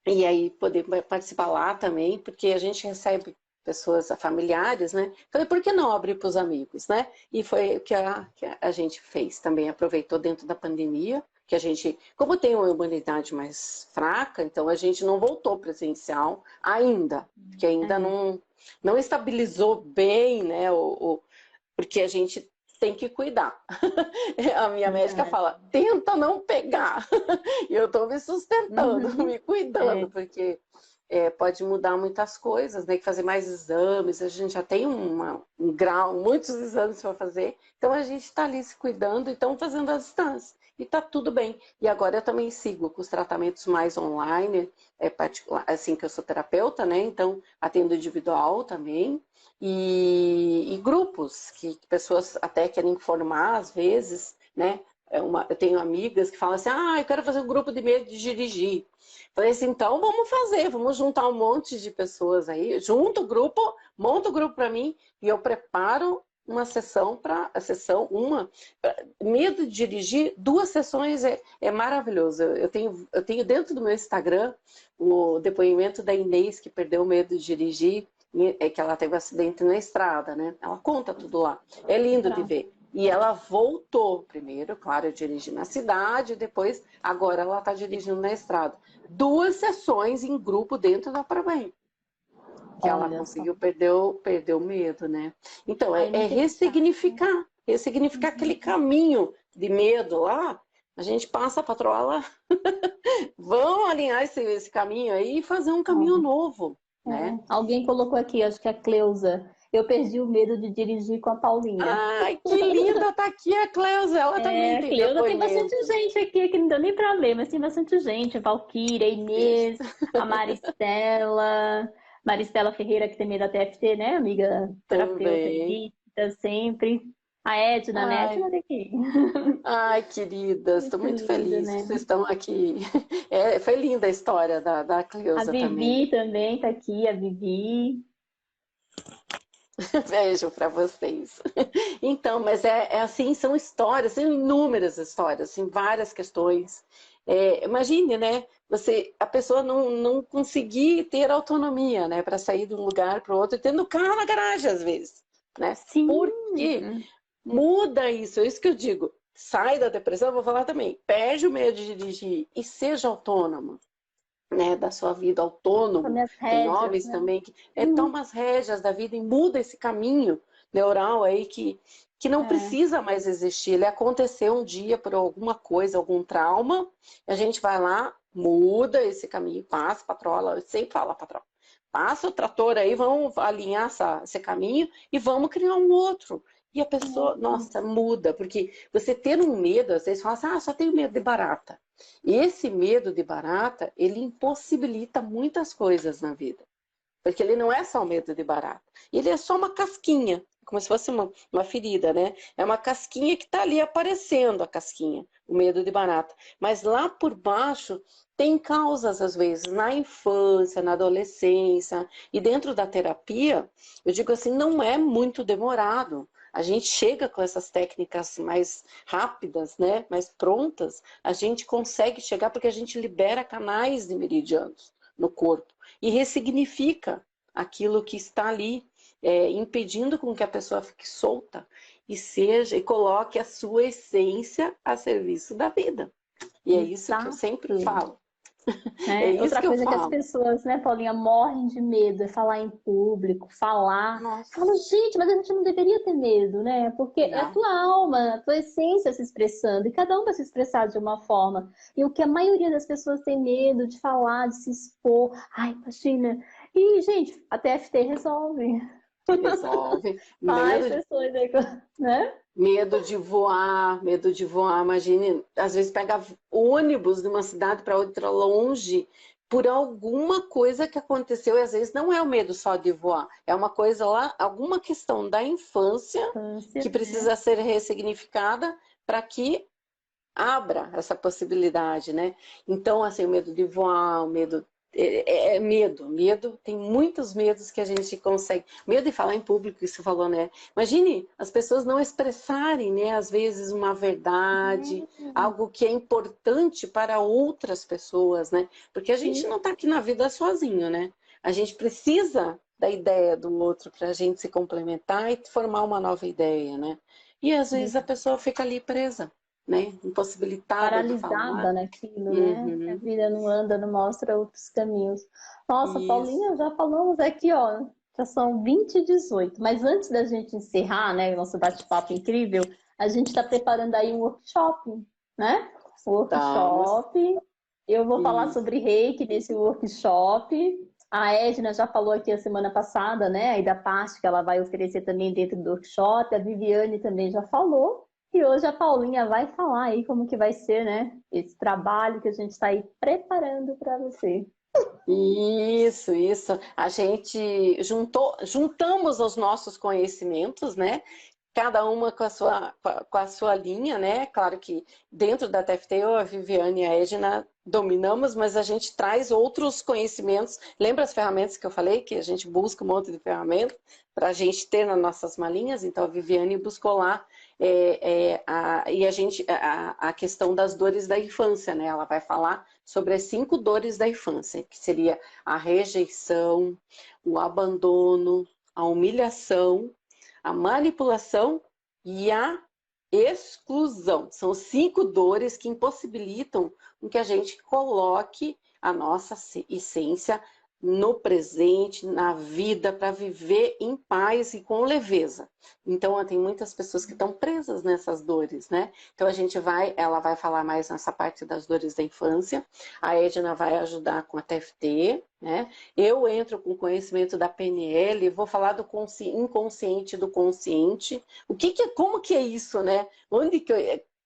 E aí poder participar lá também, porque a gente recebe pessoas familiares, né? Falei, por que não abrir para os amigos, né? E foi o que a gente fez também, aproveitou dentro da pandemia, que a gente, como tem uma imunidade mais fraca, então a gente não voltou presencial ainda, porque ainda não estabilizou bem, né? Porque a gente tem que cuidar. A minha médica fala, tenta não pegar. E eu estou me sustentando, me cuidando, porque pode mudar muitas coisas, né? Que fazer mais exames, a gente já tem um grau, muitos exames para fazer, então a gente está ali se cuidando e estamos fazendo a distância. E está tudo bem. E agora eu também sigo com os tratamentos mais online, particular, assim que eu sou terapeuta, né? Então atendo individual também. E grupos, que pessoas até querem formar às vezes, né? Eu tenho amigas que falam assim, eu quero fazer um grupo de medo de dirigir. Falei assim, então vamos juntar um monte de pessoas aí, monta o grupo para mim e eu preparo uma sessão medo de dirigir, 2 sessões é maravilhoso. Eu tenho dentro do meu Instagram o depoimento da Inês, que perdeu o medo de dirigir, que ela teve um acidente na estrada, né? Ela conta tudo lá. É lindo de ver. E ela voltou primeiro, claro, eu dirigi na cidade, depois, agora ela está dirigindo na estrada. 2 sessões em grupo dentro da ProBem. Que ela conseguiu perder o medo, né? Então, ressignificar aquele caminho de medo lá, a gente passa a patroa lá. Vamos alinhar esse caminho aí e fazer um caminho novo, né? Alguém colocou aqui, acho que é a Cleusa. Eu perdi o medo de dirigir com a Paulinha. Ai, que linda, tá aqui a Cleusa, ela também tem Cleusa, tem depoimento. bastante gente aqui que não deu nem para ler, mas tem bastante gente. A Valquíria, a Inês, a Maristela Ferreira, que tem medo da TFT, né? Amiga terapeuta, Também. crítica, sempre. A Edna, né? A Ai, Edna daqui. ai, queridas, estou Muito muito linda, feliz que né? vocês estão aqui. É, foi linda a história da A Cleusa também. Vivi também tá aqui, a Vivi. Beijo para vocês. Então, mas é assim, são histórias, são inúmeras histórias, assim, várias questões. Imagine, né? A pessoa não conseguir ter autonomia, né, para sair de um lugar para o outro, tendo carro na garagem às vezes, né? Sim. Porque muda isso, é isso que eu digo. Sai da depressão, eu vou falar também. Perde o medo de dirigir e seja autônomo, né, da sua vida, Com autônomo. minhas Tem rédeas, homens né? também que Uhum. toma as rédeas da vida e muda esse caminho neural aí que não É, precisa mais existir. Ele aconteceu um dia por alguma coisa, algum trauma, a gente vai lá, muda esse caminho, passa, patrola, eu sempre falo, patrola, passa o trator aí, vamos alinhar esse caminho e vamos criar um outro. E a pessoa, nossa, muda, porque você ter um medo, às vezes fala assim, só tenho medo de barata. E esse medo de barata, ele impossibilita muitas coisas na vida. Porque ele não é só o medo de barata. Ele é só uma casquinha, como se fosse uma ferida, né? É uma casquinha que está ali aparecendo, a casquinha, o medo de barata. Mas lá por baixo tem causas, às vezes, na infância, na adolescência. E dentro da terapia, eu digo assim, não é muito demorado. A gente chega com essas técnicas mais rápidas, né? Mais prontas, a gente consegue chegar porque a gente libera canais de meridianos no corpo e ressignifica aquilo que está ali, impedindo com que a pessoa fique solta e coloque a sua essência a serviço da vida. E é isso que eu sempre exato. falo. É Né? isso Outra que eu coisa que as falo. pessoas, né, Paulinha, morrem de medo é falar em público, falar. Nossa, Falo, gente, mas a gente não deveria ter medo, né? Porque é a não. tua alma, a tua essência se expressando, e cada um vai se expressar de uma forma. E o que a maioria das pessoas tem medo de falar, de se expor. Ai, imagina. E, gente, a TFT resolve. Resolve. Faz Medo, sessões aí, né? medo de voar, medo de voar. Imagine, às vezes pega ônibus de uma cidade para outra longe por alguma coisa que aconteceu, e às vezes não é o medo só de voar, é uma coisa lá, alguma questão da infância Câncer, que né? precisa ser ressignificada para que abra essa possibilidade, né? Então, assim, o medo de voar, o medo é medo, tem muitos medos que a gente consegue. Medo de falar em público, que você falou, né? Imagine as pessoas não expressarem, né, às vezes, uma verdade, algo que é importante para outras pessoas, né? Porque a gente Sim. não está aqui na vida sozinho, né? A gente precisa da ideia do outro para a gente se complementar e formar uma nova ideia, né? E às vezes a pessoa fica ali presa, né? Impossibilitada de Paralisada falar. naquilo, né? A Uhum. vida não anda, não mostra outros caminhos. Nossa, Isso. Paulinha, já falamos aqui, ó, já são 20 e 18. Mas antes da gente encerrar, né, o nosso bate-papo incrível, a gente está preparando aí um workshop, né? Estamos. Workshop. Eu vou falar Isso. sobre reiki nesse workshop. A Edna já falou aqui a semana passada, né? Aí da parte que ela vai oferecer também dentro do workshop. A Viviane também já falou. E hoje a Paulinha vai falar aí como que vai ser, né? Esse trabalho que a gente está aí preparando para você. Isso. A gente juntamos os nossos conhecimentos, né? Cada uma com a sua linha, né? Claro que dentro da TFT eu, a Viviane e a Edna dominamos, mas a gente traz outros conhecimentos. Lembra as ferramentas que eu falei? Que a gente busca um monte de ferramentas para a gente ter nas nossas malinhas? Então a Viviane buscou lá e a questão das dores da infância, né? Ela vai falar sobre as 5 dores da infância, que seria a rejeição, o abandono, a humilhação, a manipulação e a exclusão. São 5 dores que impossibilitam que a gente coloque a nossa essência no presente, na vida, para viver em paz e com leveza. Então, tem muitas pessoas que estão presas nessas dores, né? Então, ela vai falar mais nessa parte das dores da infância, a Edna vai ajudar com a TFT, né? Eu entro com conhecimento da PNL, vou falar do inconsciente do consciente. Como que é isso, né?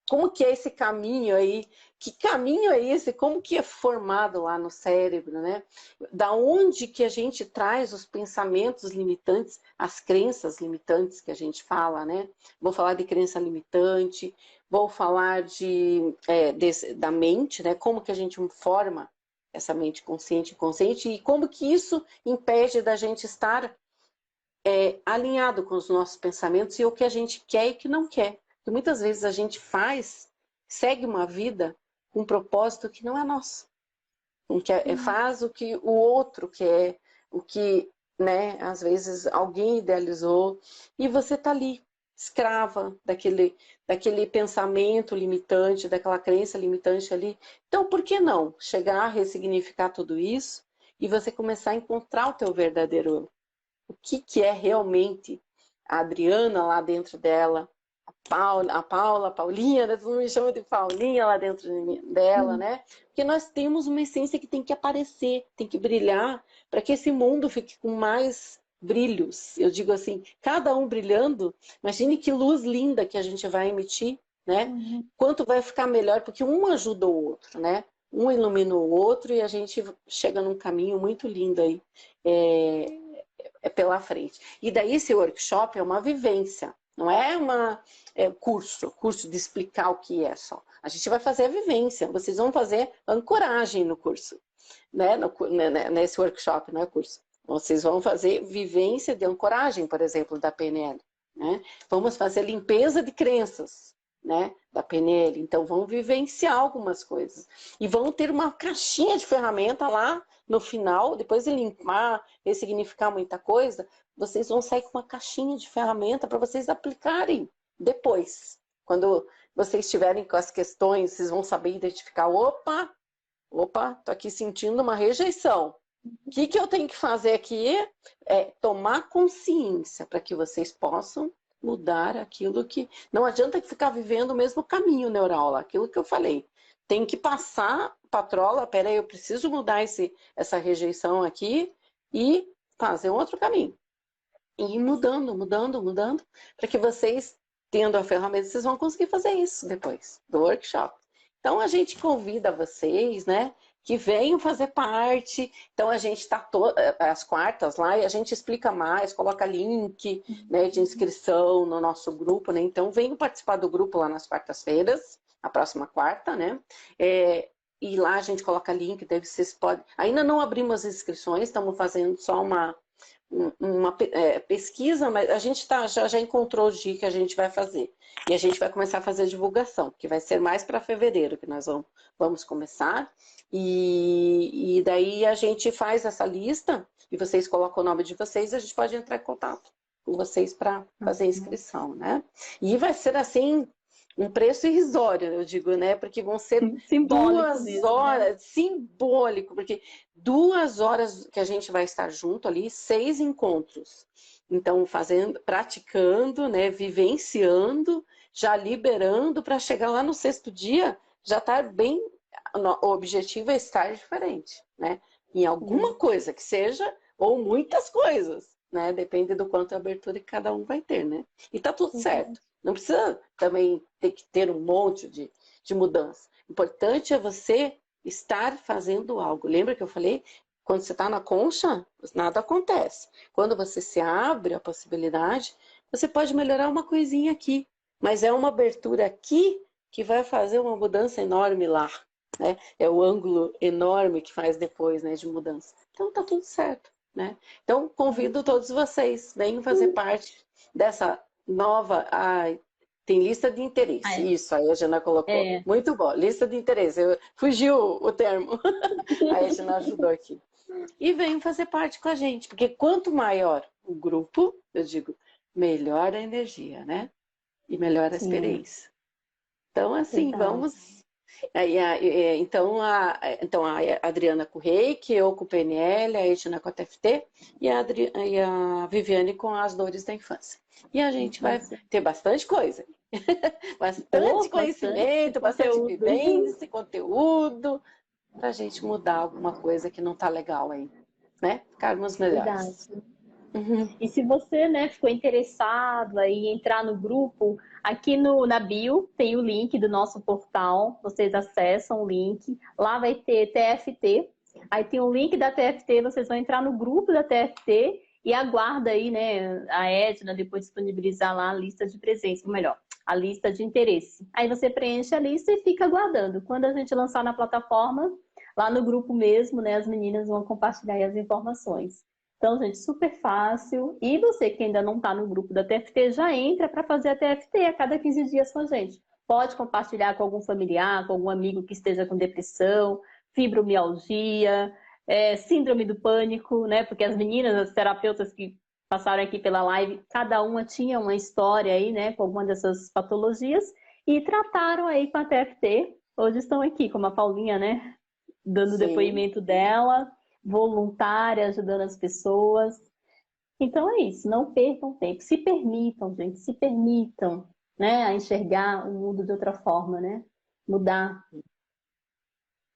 como que é esse caminho aí? Que caminho é esse? Como que é formado lá no cérebro, né? Da onde que a gente traz os pensamentos limitantes, as crenças limitantes que a gente fala, né? Vou falar de crença limitante, vou falar da mente, né? Como que a gente forma essa mente consciente e inconsciente e como que isso impede da gente estar alinhado com os nossos pensamentos e o que a gente quer e o que não quer. Porque muitas vezes a gente segue uma vida com um propósito que não é nosso. Faz o que o outro quer, o que, né, às vezes alguém idealizou, e você está ali, escrava daquele pensamento limitante, daquela crença limitante ali. Então, por que não chegar a ressignificar tudo isso e você começar a encontrar o teu verdadeiro eu? O que é realmente a Adriana lá dentro dela, a Paulinha, né? Todo mundo me chama de Paulinha lá dentro dela, né? Porque nós temos uma essência que tem que aparecer, tem que brilhar, para que esse mundo fique com mais brilhos. Eu digo assim, cada um brilhando, imagine que luz linda que a gente vai emitir, né? Quanto vai ficar melhor, porque um ajuda o outro, né? Um ilumina o outro e a gente chega num caminho muito lindo aí. Pela frente. E daí esse workshop é uma vivência, não é curso de explicar o que é só. A gente vai fazer a vivência, vocês vão fazer ancoragem no curso, né? Nesse workshop, não é curso. Vocês vão fazer vivência de ancoragem, por exemplo, da PNL. Né? Vamos fazer limpeza de crenças, né? Da PNL. Então, vão vivenciar algumas coisas. E vão ter uma caixinha de ferramenta lá no final, depois de limpar, ressignificar muita coisa, vocês vão sair com uma caixinha de ferramenta para vocês aplicarem depois. Quando vocês estiverem com as questões, vocês vão saber identificar, opa, tô aqui sentindo uma rejeição. O que eu tenho que fazer aqui é tomar consciência para que vocês possam mudar aquilo que... Não adianta ficar vivendo o mesmo caminho neural lá, aquilo que eu falei. Tem que passar, patrola, peraí, eu preciso mudar essa rejeição aqui e fazer um outro caminho. E ir mudando, para que vocês, tendo a ferramenta, vocês vão conseguir fazer isso depois do workshop. Então, a gente convida vocês, né, que venham fazer parte. Então, a gente está às quartas lá e a gente explica mais, coloca link, né, de inscrição no nosso grupo, né? Então, venham participar do grupo lá nas quartas-feiras, a próxima quarta, né? E lá a gente coloca link, daí vocês podem... Ainda não abrimos as inscrições, estamos fazendo só uma pesquisa, mas a gente já encontrou o dia que a gente vai fazer. E a gente vai começar a fazer a divulgação, que vai ser mais para fevereiro que nós vamos começar. E daí a gente faz essa lista e vocês colocam o nome de vocês e a gente pode entrar em contato com vocês para fazer a inscrição, né? E vai ser assim... um preço irrisório, eu digo, né? Porque vão ser simbólico 2 horas, né? Simbólico, porque 2 horas que a gente vai estar junto ali, 6 encontros. Então, praticando, né? Vivenciando, já liberando, para chegar lá no 6º dia, já estar bem... O objetivo é estar diferente, né? Em alguma coisa que seja, ou muitas coisas, né? Depende do quanto a abertura que cada um vai ter, né? E tá tudo certo. Não precisa também ter que ter um monte de mudança. O importante é você estar fazendo algo. Lembra que eu falei? Quando você está na concha, nada acontece. Quando você se abre a possibilidade, você pode melhorar uma coisinha aqui. Mas é uma abertura aqui que vai fazer uma mudança enorme lá. Né? É o ângulo enorme que faz depois, né, de mudança. Então tá tudo certo. Né? Então convido todos vocês, venham fazer parte dessa nova... tem lista de interesse. Isso, aí a Jana colocou. Muito bom, lista de interesse. Fugiu o termo. Aí a Jana ajudou aqui. E venham fazer parte com a gente, porque quanto maior o grupo, eu digo, melhor a energia, né? E melhor a experiência. Então, assim, vamos... Então, a Adriana com o Reiki, eu com o PNL, a Edna com a TFT e a Viviane com as dores da infância. E a gente vai ter bastante coisa. Bastante conhecimento, bastante vivência, conteúdo, para a gente mudar alguma coisa que não está legal aí. Né? Ficarmos melhores. Verdade. Uhum. E se você, né, ficou interessado aí em entrar no grupo, aqui na bio tem o link do nosso portal, vocês acessam o link, lá vai ter TFT, aí tem o link da TFT, vocês vão entrar no grupo da TFT e aguarda aí, né, a Edna depois disponibilizar lá a lista de presença, ou melhor, a lista de interesse. Aí você preenche a lista e fica aguardando. Quando a gente lançar na plataforma, lá no grupo mesmo, né, as meninas vão compartilhar aí as informações. Então, gente, super fácil. E você que ainda não está no grupo da TFT, já entra para fazer a TFT a cada 15 dias com a gente. Pode compartilhar com algum familiar, com algum amigo que esteja com depressão, fibromialgia, síndrome do pânico, né? Porque as meninas, as terapeutas que passaram aqui pela live, cada uma tinha uma história aí, né, com alguma dessas patologias e trataram aí com a TFT. Hoje estão aqui, como a Paulinha, né, dando o Sim. depoimento dela, voluntária, ajudando as pessoas. Então é isso, não percam tempo. Se permitam, gente, se permitam, né, a enxergar o mundo de outra forma, né? Mudar.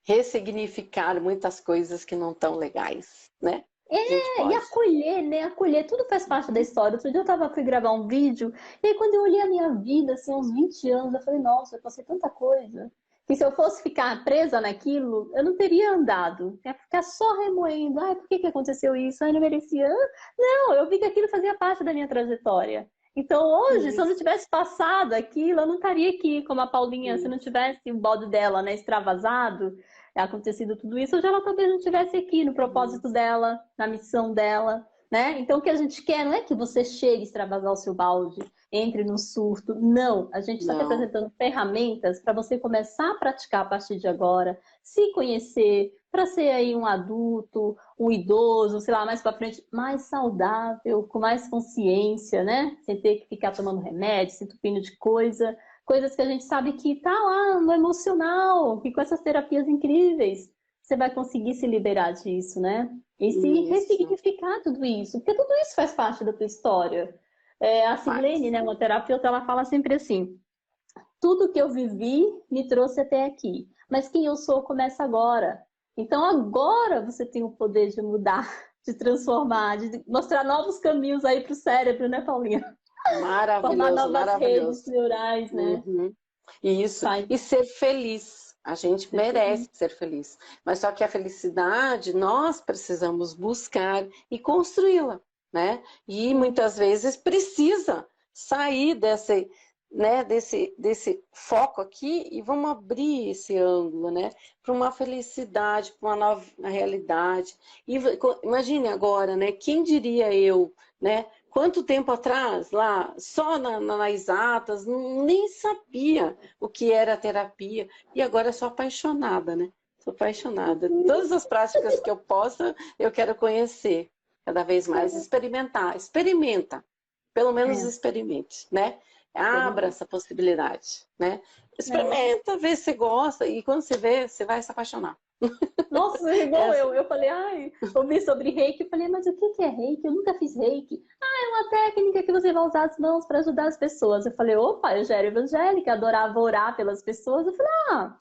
Ressignificar muitas coisas que não estão legais, né? A gente E pode. acolher, né? Acolher, tudo faz parte da história. Outro dia fui gravar um vídeo, e aí quando eu olhei a minha vida, assim, uns 20 anos, eu falei, nossa, eu passei tanta coisa. Que se eu fosse ficar presa naquilo, eu não teria andado. Ia ficar só remoendo. Ai, por que aconteceu isso? Ai, não merecia. Não, eu vi que aquilo fazia parte da minha trajetória. Então hoje, se eu não tivesse passado aquilo, eu não estaria aqui, como a Paulinha, se não tivesse o bode dela, né, extravasado, acontecido tudo isso, hoje ela talvez não estivesse aqui no propósito dela, na missão dela, né? Então o que a gente quer não é que você chegue a extravasar o seu balde, entre no surto. Não, a gente está te Não. apresentando ferramentas para você começar a praticar a partir de agora, se conhecer, para ser aí um adulto, um idoso, sei lá, mais para frente, mais saudável, com mais consciência, né? Sem ter que ficar tomando remédio, se entupindo de coisas que a gente sabe que tá lá no emocional, que com essas terapias incríveis você vai conseguir se liberar disso, né? E se Isso. ressignificar tudo isso, porque tudo isso faz parte da tua história. A Silene, né, uma terapeuta, ela fala sempre assim: tudo que eu vivi me trouxe até aqui, mas quem eu sou começa agora. Então agora você tem o poder de mudar, de transformar, de mostrar novos caminhos aí para o cérebro, né, Paulinha? Formar Maravilhoso, novas redes maravilhoso. neurais, né? Uhum. Isso. Faz. E ser feliz. A gente Ser merece feliz. ser feliz. Mas só que a felicidade nós precisamos buscar e construí-la, né? E muitas vezes precisa sair desse foco aqui e vamos abrir esse ângulo, né? Para uma felicidade, para uma nova realidade. E imagine agora, né? Quem diria eu, né? Quanto tempo atrás, lá, só nas exatas, nem sabia o que era terapia. E agora sou apaixonada, né? Sou apaixonada. Todas as práticas que eu possa, eu quero conhecer. Cada vez mais experimentar. Experimenta. Pelo menos experimente, né? Abra essa possibilidade, né? Experimenta, vê se você gosta. E quando você vê, você vai se apaixonar. Nossa, igual eu. Eu falei, ai, ouvi sobre reiki. Eu falei, mas o que é reiki? Eu nunca fiz reiki. Ah, é uma técnica que você vai usar as mãos para ajudar as pessoas. Eu falei, opa, eu já era evangélica, adorava orar pelas pessoas. Eu falei,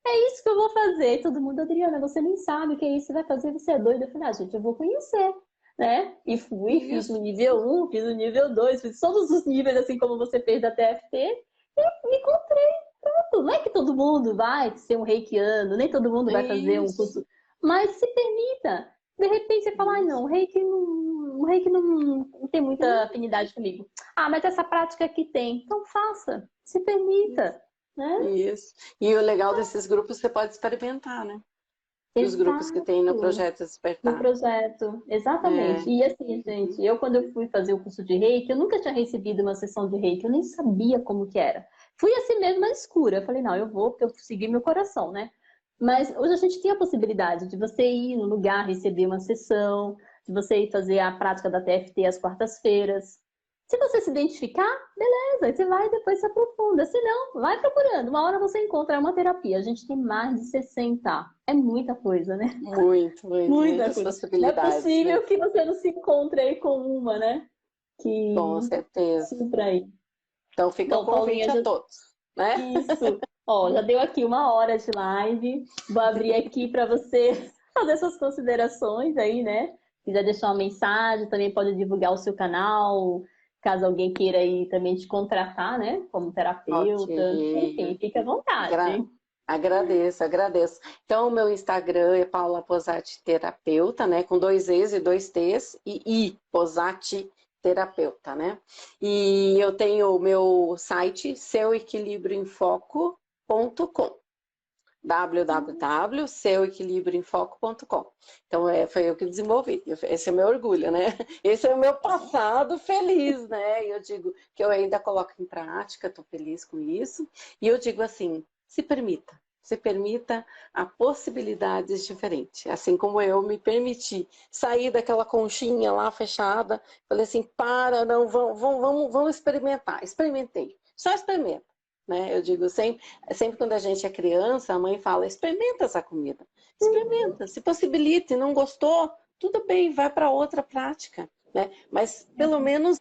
é isso que eu vou fazer. E todo mundo, Adriana, você nem sabe o que é isso, você vai fazer, você é doida. Eu falei, gente, eu vou conhecer, né? E fui, fiz o nível 1, fiz o nível 2, fiz todos os níveis, assim como você fez da TFT, e me encontrei. Não é que todo mundo vai ser um reikiano, nem todo mundo vai fazer um curso, mas se permita. De repente você fala, não, o reiki não tem muita afinidade comigo. Ah, mas essa prática aqui tem. Então faça, se permita, né? Isso. E o legal desses grupos, você pode experimentar, né? Os grupos que tem no Projeto Despertar. No projeto, exatamente. E assim, gente, eu quando eu fui fazer o curso de reiki, eu nunca tinha recebido uma sessão de reiki, eu nem sabia como que era. Fui assim mesmo na escura. Eu falei, não, eu vou porque eu segui meu coração, né? Mas hoje a gente tem a possibilidade de você ir no lugar, receber uma sessão, de você ir fazer a prática da TFT às quartas-feiras. Se você se identificar, beleza, aí você vai e depois se aprofunda. Se não, vai procurando. Uma hora você encontra uma terapia. A gente tem mais de 60. É muita coisa, né? Muitas coisa. possibilidades. Não é possível que você não se encontre aí com uma, né? Com certeza. Supra aí. Então fica o convite a todos, né? Isso. Ó, já deu aqui 1 hora de live. Vou abrir aqui para você fazer suas considerações aí, né? quiser deixar uma mensagem, também pode divulgar o seu canal, caso alguém queira aí também te contratar, né? Como Ok. terapeuta. Enfim, fique à Agra- vontade. Agradeço, agradeço. Então, o meu Instagram é Paula Posati Terapeuta, né? Com dois E's e dois T's e I, Posati Terapeuta, né? E eu tenho o meu site, seuequilibrioemfoco.com, www.seuequilibrioemfoco.com. Então, foi eu que desenvolvi. Esse é o meu orgulho, né? Esse é o meu passado feliz, né? E eu digo que eu ainda coloco em prática, estou feliz com isso. E eu digo assim, se permita a possibilidades diferentes. Assim como eu me permiti sair daquela conchinha lá fechada, falei assim, não, vamos experimentar. Experimentei, só experimenta. Né? Eu digo sempre quando a gente é criança, a mãe fala, experimenta essa comida, experimenta, se possibilite, não gostou, tudo bem, vai para outra prática, né? Mas pelo menos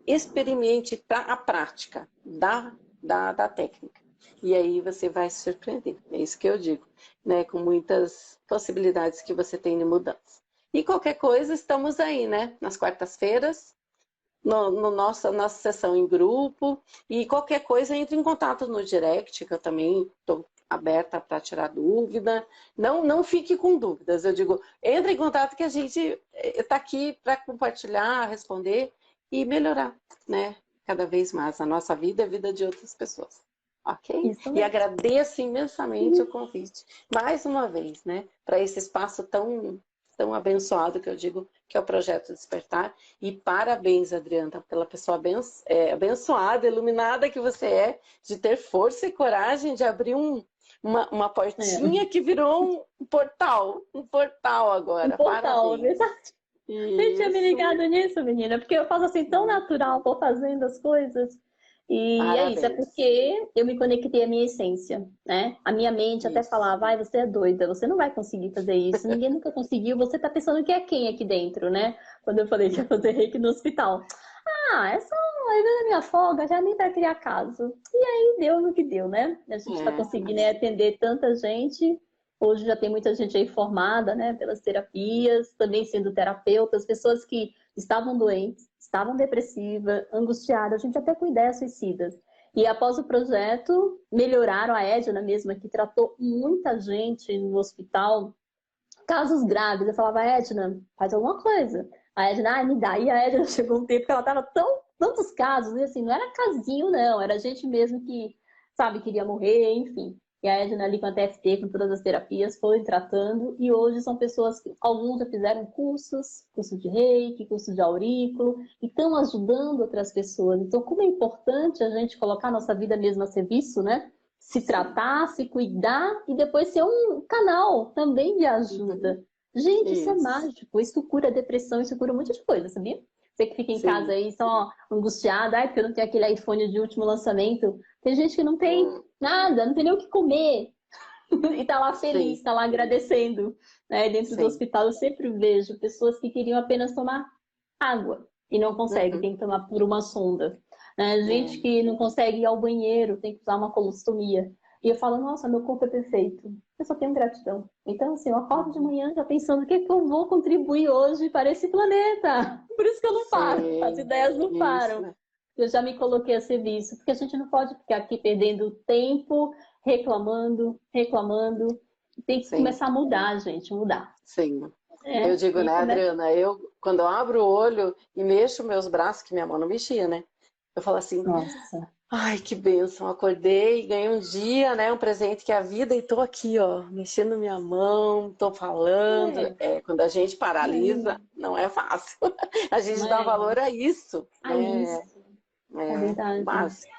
experimente a prática da técnica. E aí você vai se surpreender, é isso que eu digo, né? Com muitas possibilidades que você tem de mudança. E qualquer coisa, estamos aí, né? Nas quartas-feiras, no nossa sessão em grupo, e qualquer coisa entre em contato no direct, que eu também estou aberta para tirar dúvida. Não fique com dúvidas, eu digo, entre em contato que a gente está aqui para compartilhar, responder e melhorar, né? Cada vez mais a nossa vida e a vida de outras pessoas. Ok? Isso E mesmo. agradeço imensamente o convite, mais uma vez, né? Para esse espaço tão abençoado que eu digo que é o Projeto Despertar. E parabéns, Adriana, pela pessoa abençoada, iluminada que você é, de ter força e coragem de abrir uma É. portinha que virou um portal Um agora. portal, é Parabéns. verdade. Nem tinha me Isso, ligado nisso, menina, porque eu faço assim tão natural, vou fazendo as coisas. E é isso, é parabéns. porque eu me conectei à minha essência, né? A minha mente até Isso. falava, vai, você é doida, você não vai conseguir fazer isso, ninguém nunca conseguiu, você tá pensando que é quem aqui dentro, né? Quando eu falei que ia fazer reiki no hospital. Ah, é só a minha folga, já nem vai criar caso. E aí deu no que deu, né? A gente tá conseguindo né, atender tanta gente. Hoje já tem muita gente aí formada, né, pelas terapias, também sendo terapeutas, pessoas que estavam doentes, estavam depressivas, angustiadas, a gente até com ideias suicidas. E após o projeto, melhoraram a Edna mesma, que tratou muita gente no hospital, casos graves. Eu falava, Edna, faz alguma coisa. A Edna, me dá. E a Edna chegou um tempo que ela tava tantos casos, e assim, não era casinho, não, era gente mesmo que, sabe, queria morrer, enfim. E a Edna ali com a TFT, com todas as terapias, foi tratando, e hoje são pessoas que, alguns já fizeram cursos, curso de reiki, curso de aurículo, e estão ajudando outras pessoas. Então, como é importante a gente colocar a nossa vida mesmo a serviço, né? Se Sim. tratar, se cuidar e depois ser um canal também de Uhum. ajuda. Gente, isso é Isso. mágico. Isso cura depressão, isso cura um monte de coisa, sabia? Você que fica em casa Sim. aí só angustiada, ai, porque eu não tenho aquele iPhone de último lançamento. Tem gente que não tem nada, não tem nem o que comer. E tá lá Sim. feliz, tá lá agradecendo. Né? Dentro do Sim. hospital eu sempre vejo pessoas que queriam apenas tomar água e não consegue, Uhum. tem que tomar por uma sonda. Né? Gente É. que não consegue ir ao banheiro, tem que usar uma colostomia. E eu falo, nossa, meu corpo é perfeito. Eu só tenho gratidão. Então, assim, eu acordo de Uhum. manhã já pensando o que, é que eu vou contribuir hoje para esse planeta. Por isso que eu não paro, as Sim. ideias não param. Isso. Eu já me coloquei a serviço, porque a gente não pode ficar aqui perdendo tempo, reclamando, reclamando. Tem que Sim. começar a mudar, gente, mudar. Sim. Eu É, digo, e né, começa. Adriana, quando eu abro o olho e mexo meus braços, que minha mão não mexia, né? Eu falo assim, Nossa. ai, que bênção, acordei, ganhei um dia, né, um presente que é a vida e tô aqui, ó, mexendo minha mão, tô falando. É, Quando a gente é, paralisa, não é fácil. A gente não dá é. valor a isso, Ah, né? isso, é É, verdade. básico.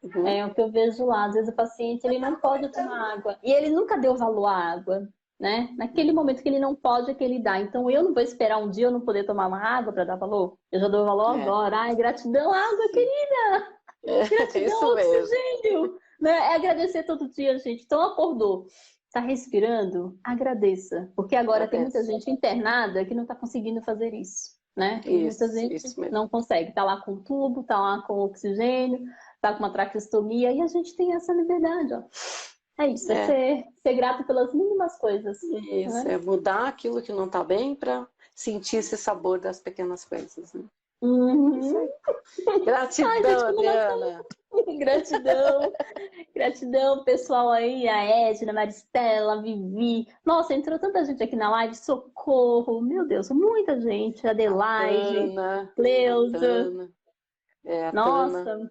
Uhum. É o que eu vejo lá. Às vezes o paciente ele não pode tomar água. E ele nunca deu valor à água, né? Naquele momento que ele não pode, é que ele dá. Então eu não vou esperar um dia eu não poder tomar uma água para dar valor. Eu já dou valor É, agora. Ai, gratidão, água, sim. querida! É, Gratidão, isso mesmo. oxigênio! Né? É agradecer todo dia, gente. Então acordou. Tá respirando? Agradeça. Porque agora tem muita Agradeço. gente internada que não está conseguindo fazer isso. Né? Tem muita gente Isso mesmo. não consegue. Tá lá com tubo, tá lá com oxigênio, tá com uma traqueostomia, e a gente tem essa liberdade, ó. É isso, é É, ser grato pelas mínimas coisas, isso, né? é mudar aquilo que não está bem para sentir esse sabor das pequenas coisas, né? Uhum. Gratidão, Ai, gente, como nós Adriana. Gratidão, gratidão, pessoal aí, a Edna, a Maristela, a Vivi. Nossa, entrou tanta gente aqui na live, socorro, meu Deus, muita gente. Adelaide, Tana, Cleusa, Tana, a Tana. nossa, Uhum.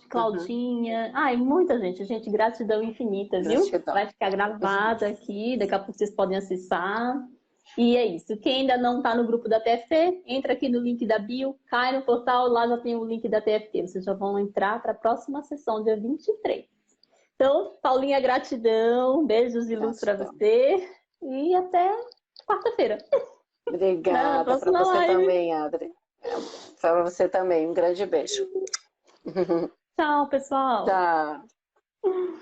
Claudinha. Ai, muita gente, gente, gratidão infinita, viu? Gratidão. Vai ficar gravada aqui, daqui a pouco vocês podem acessar. E é isso. Quem ainda não está no grupo da TFT, entra aqui no link da bio, cai no portal, lá já tem o link da TFT. Vocês já vão entrar para a próxima sessão, dia 23. Então, Paulinha, gratidão, beijos de luz para Gratidão. você e até quarta-feira. Na Obrigada para próxima você live. também, Adri. Para você também. Um grande beijo. Tchau, pessoal. Tchau.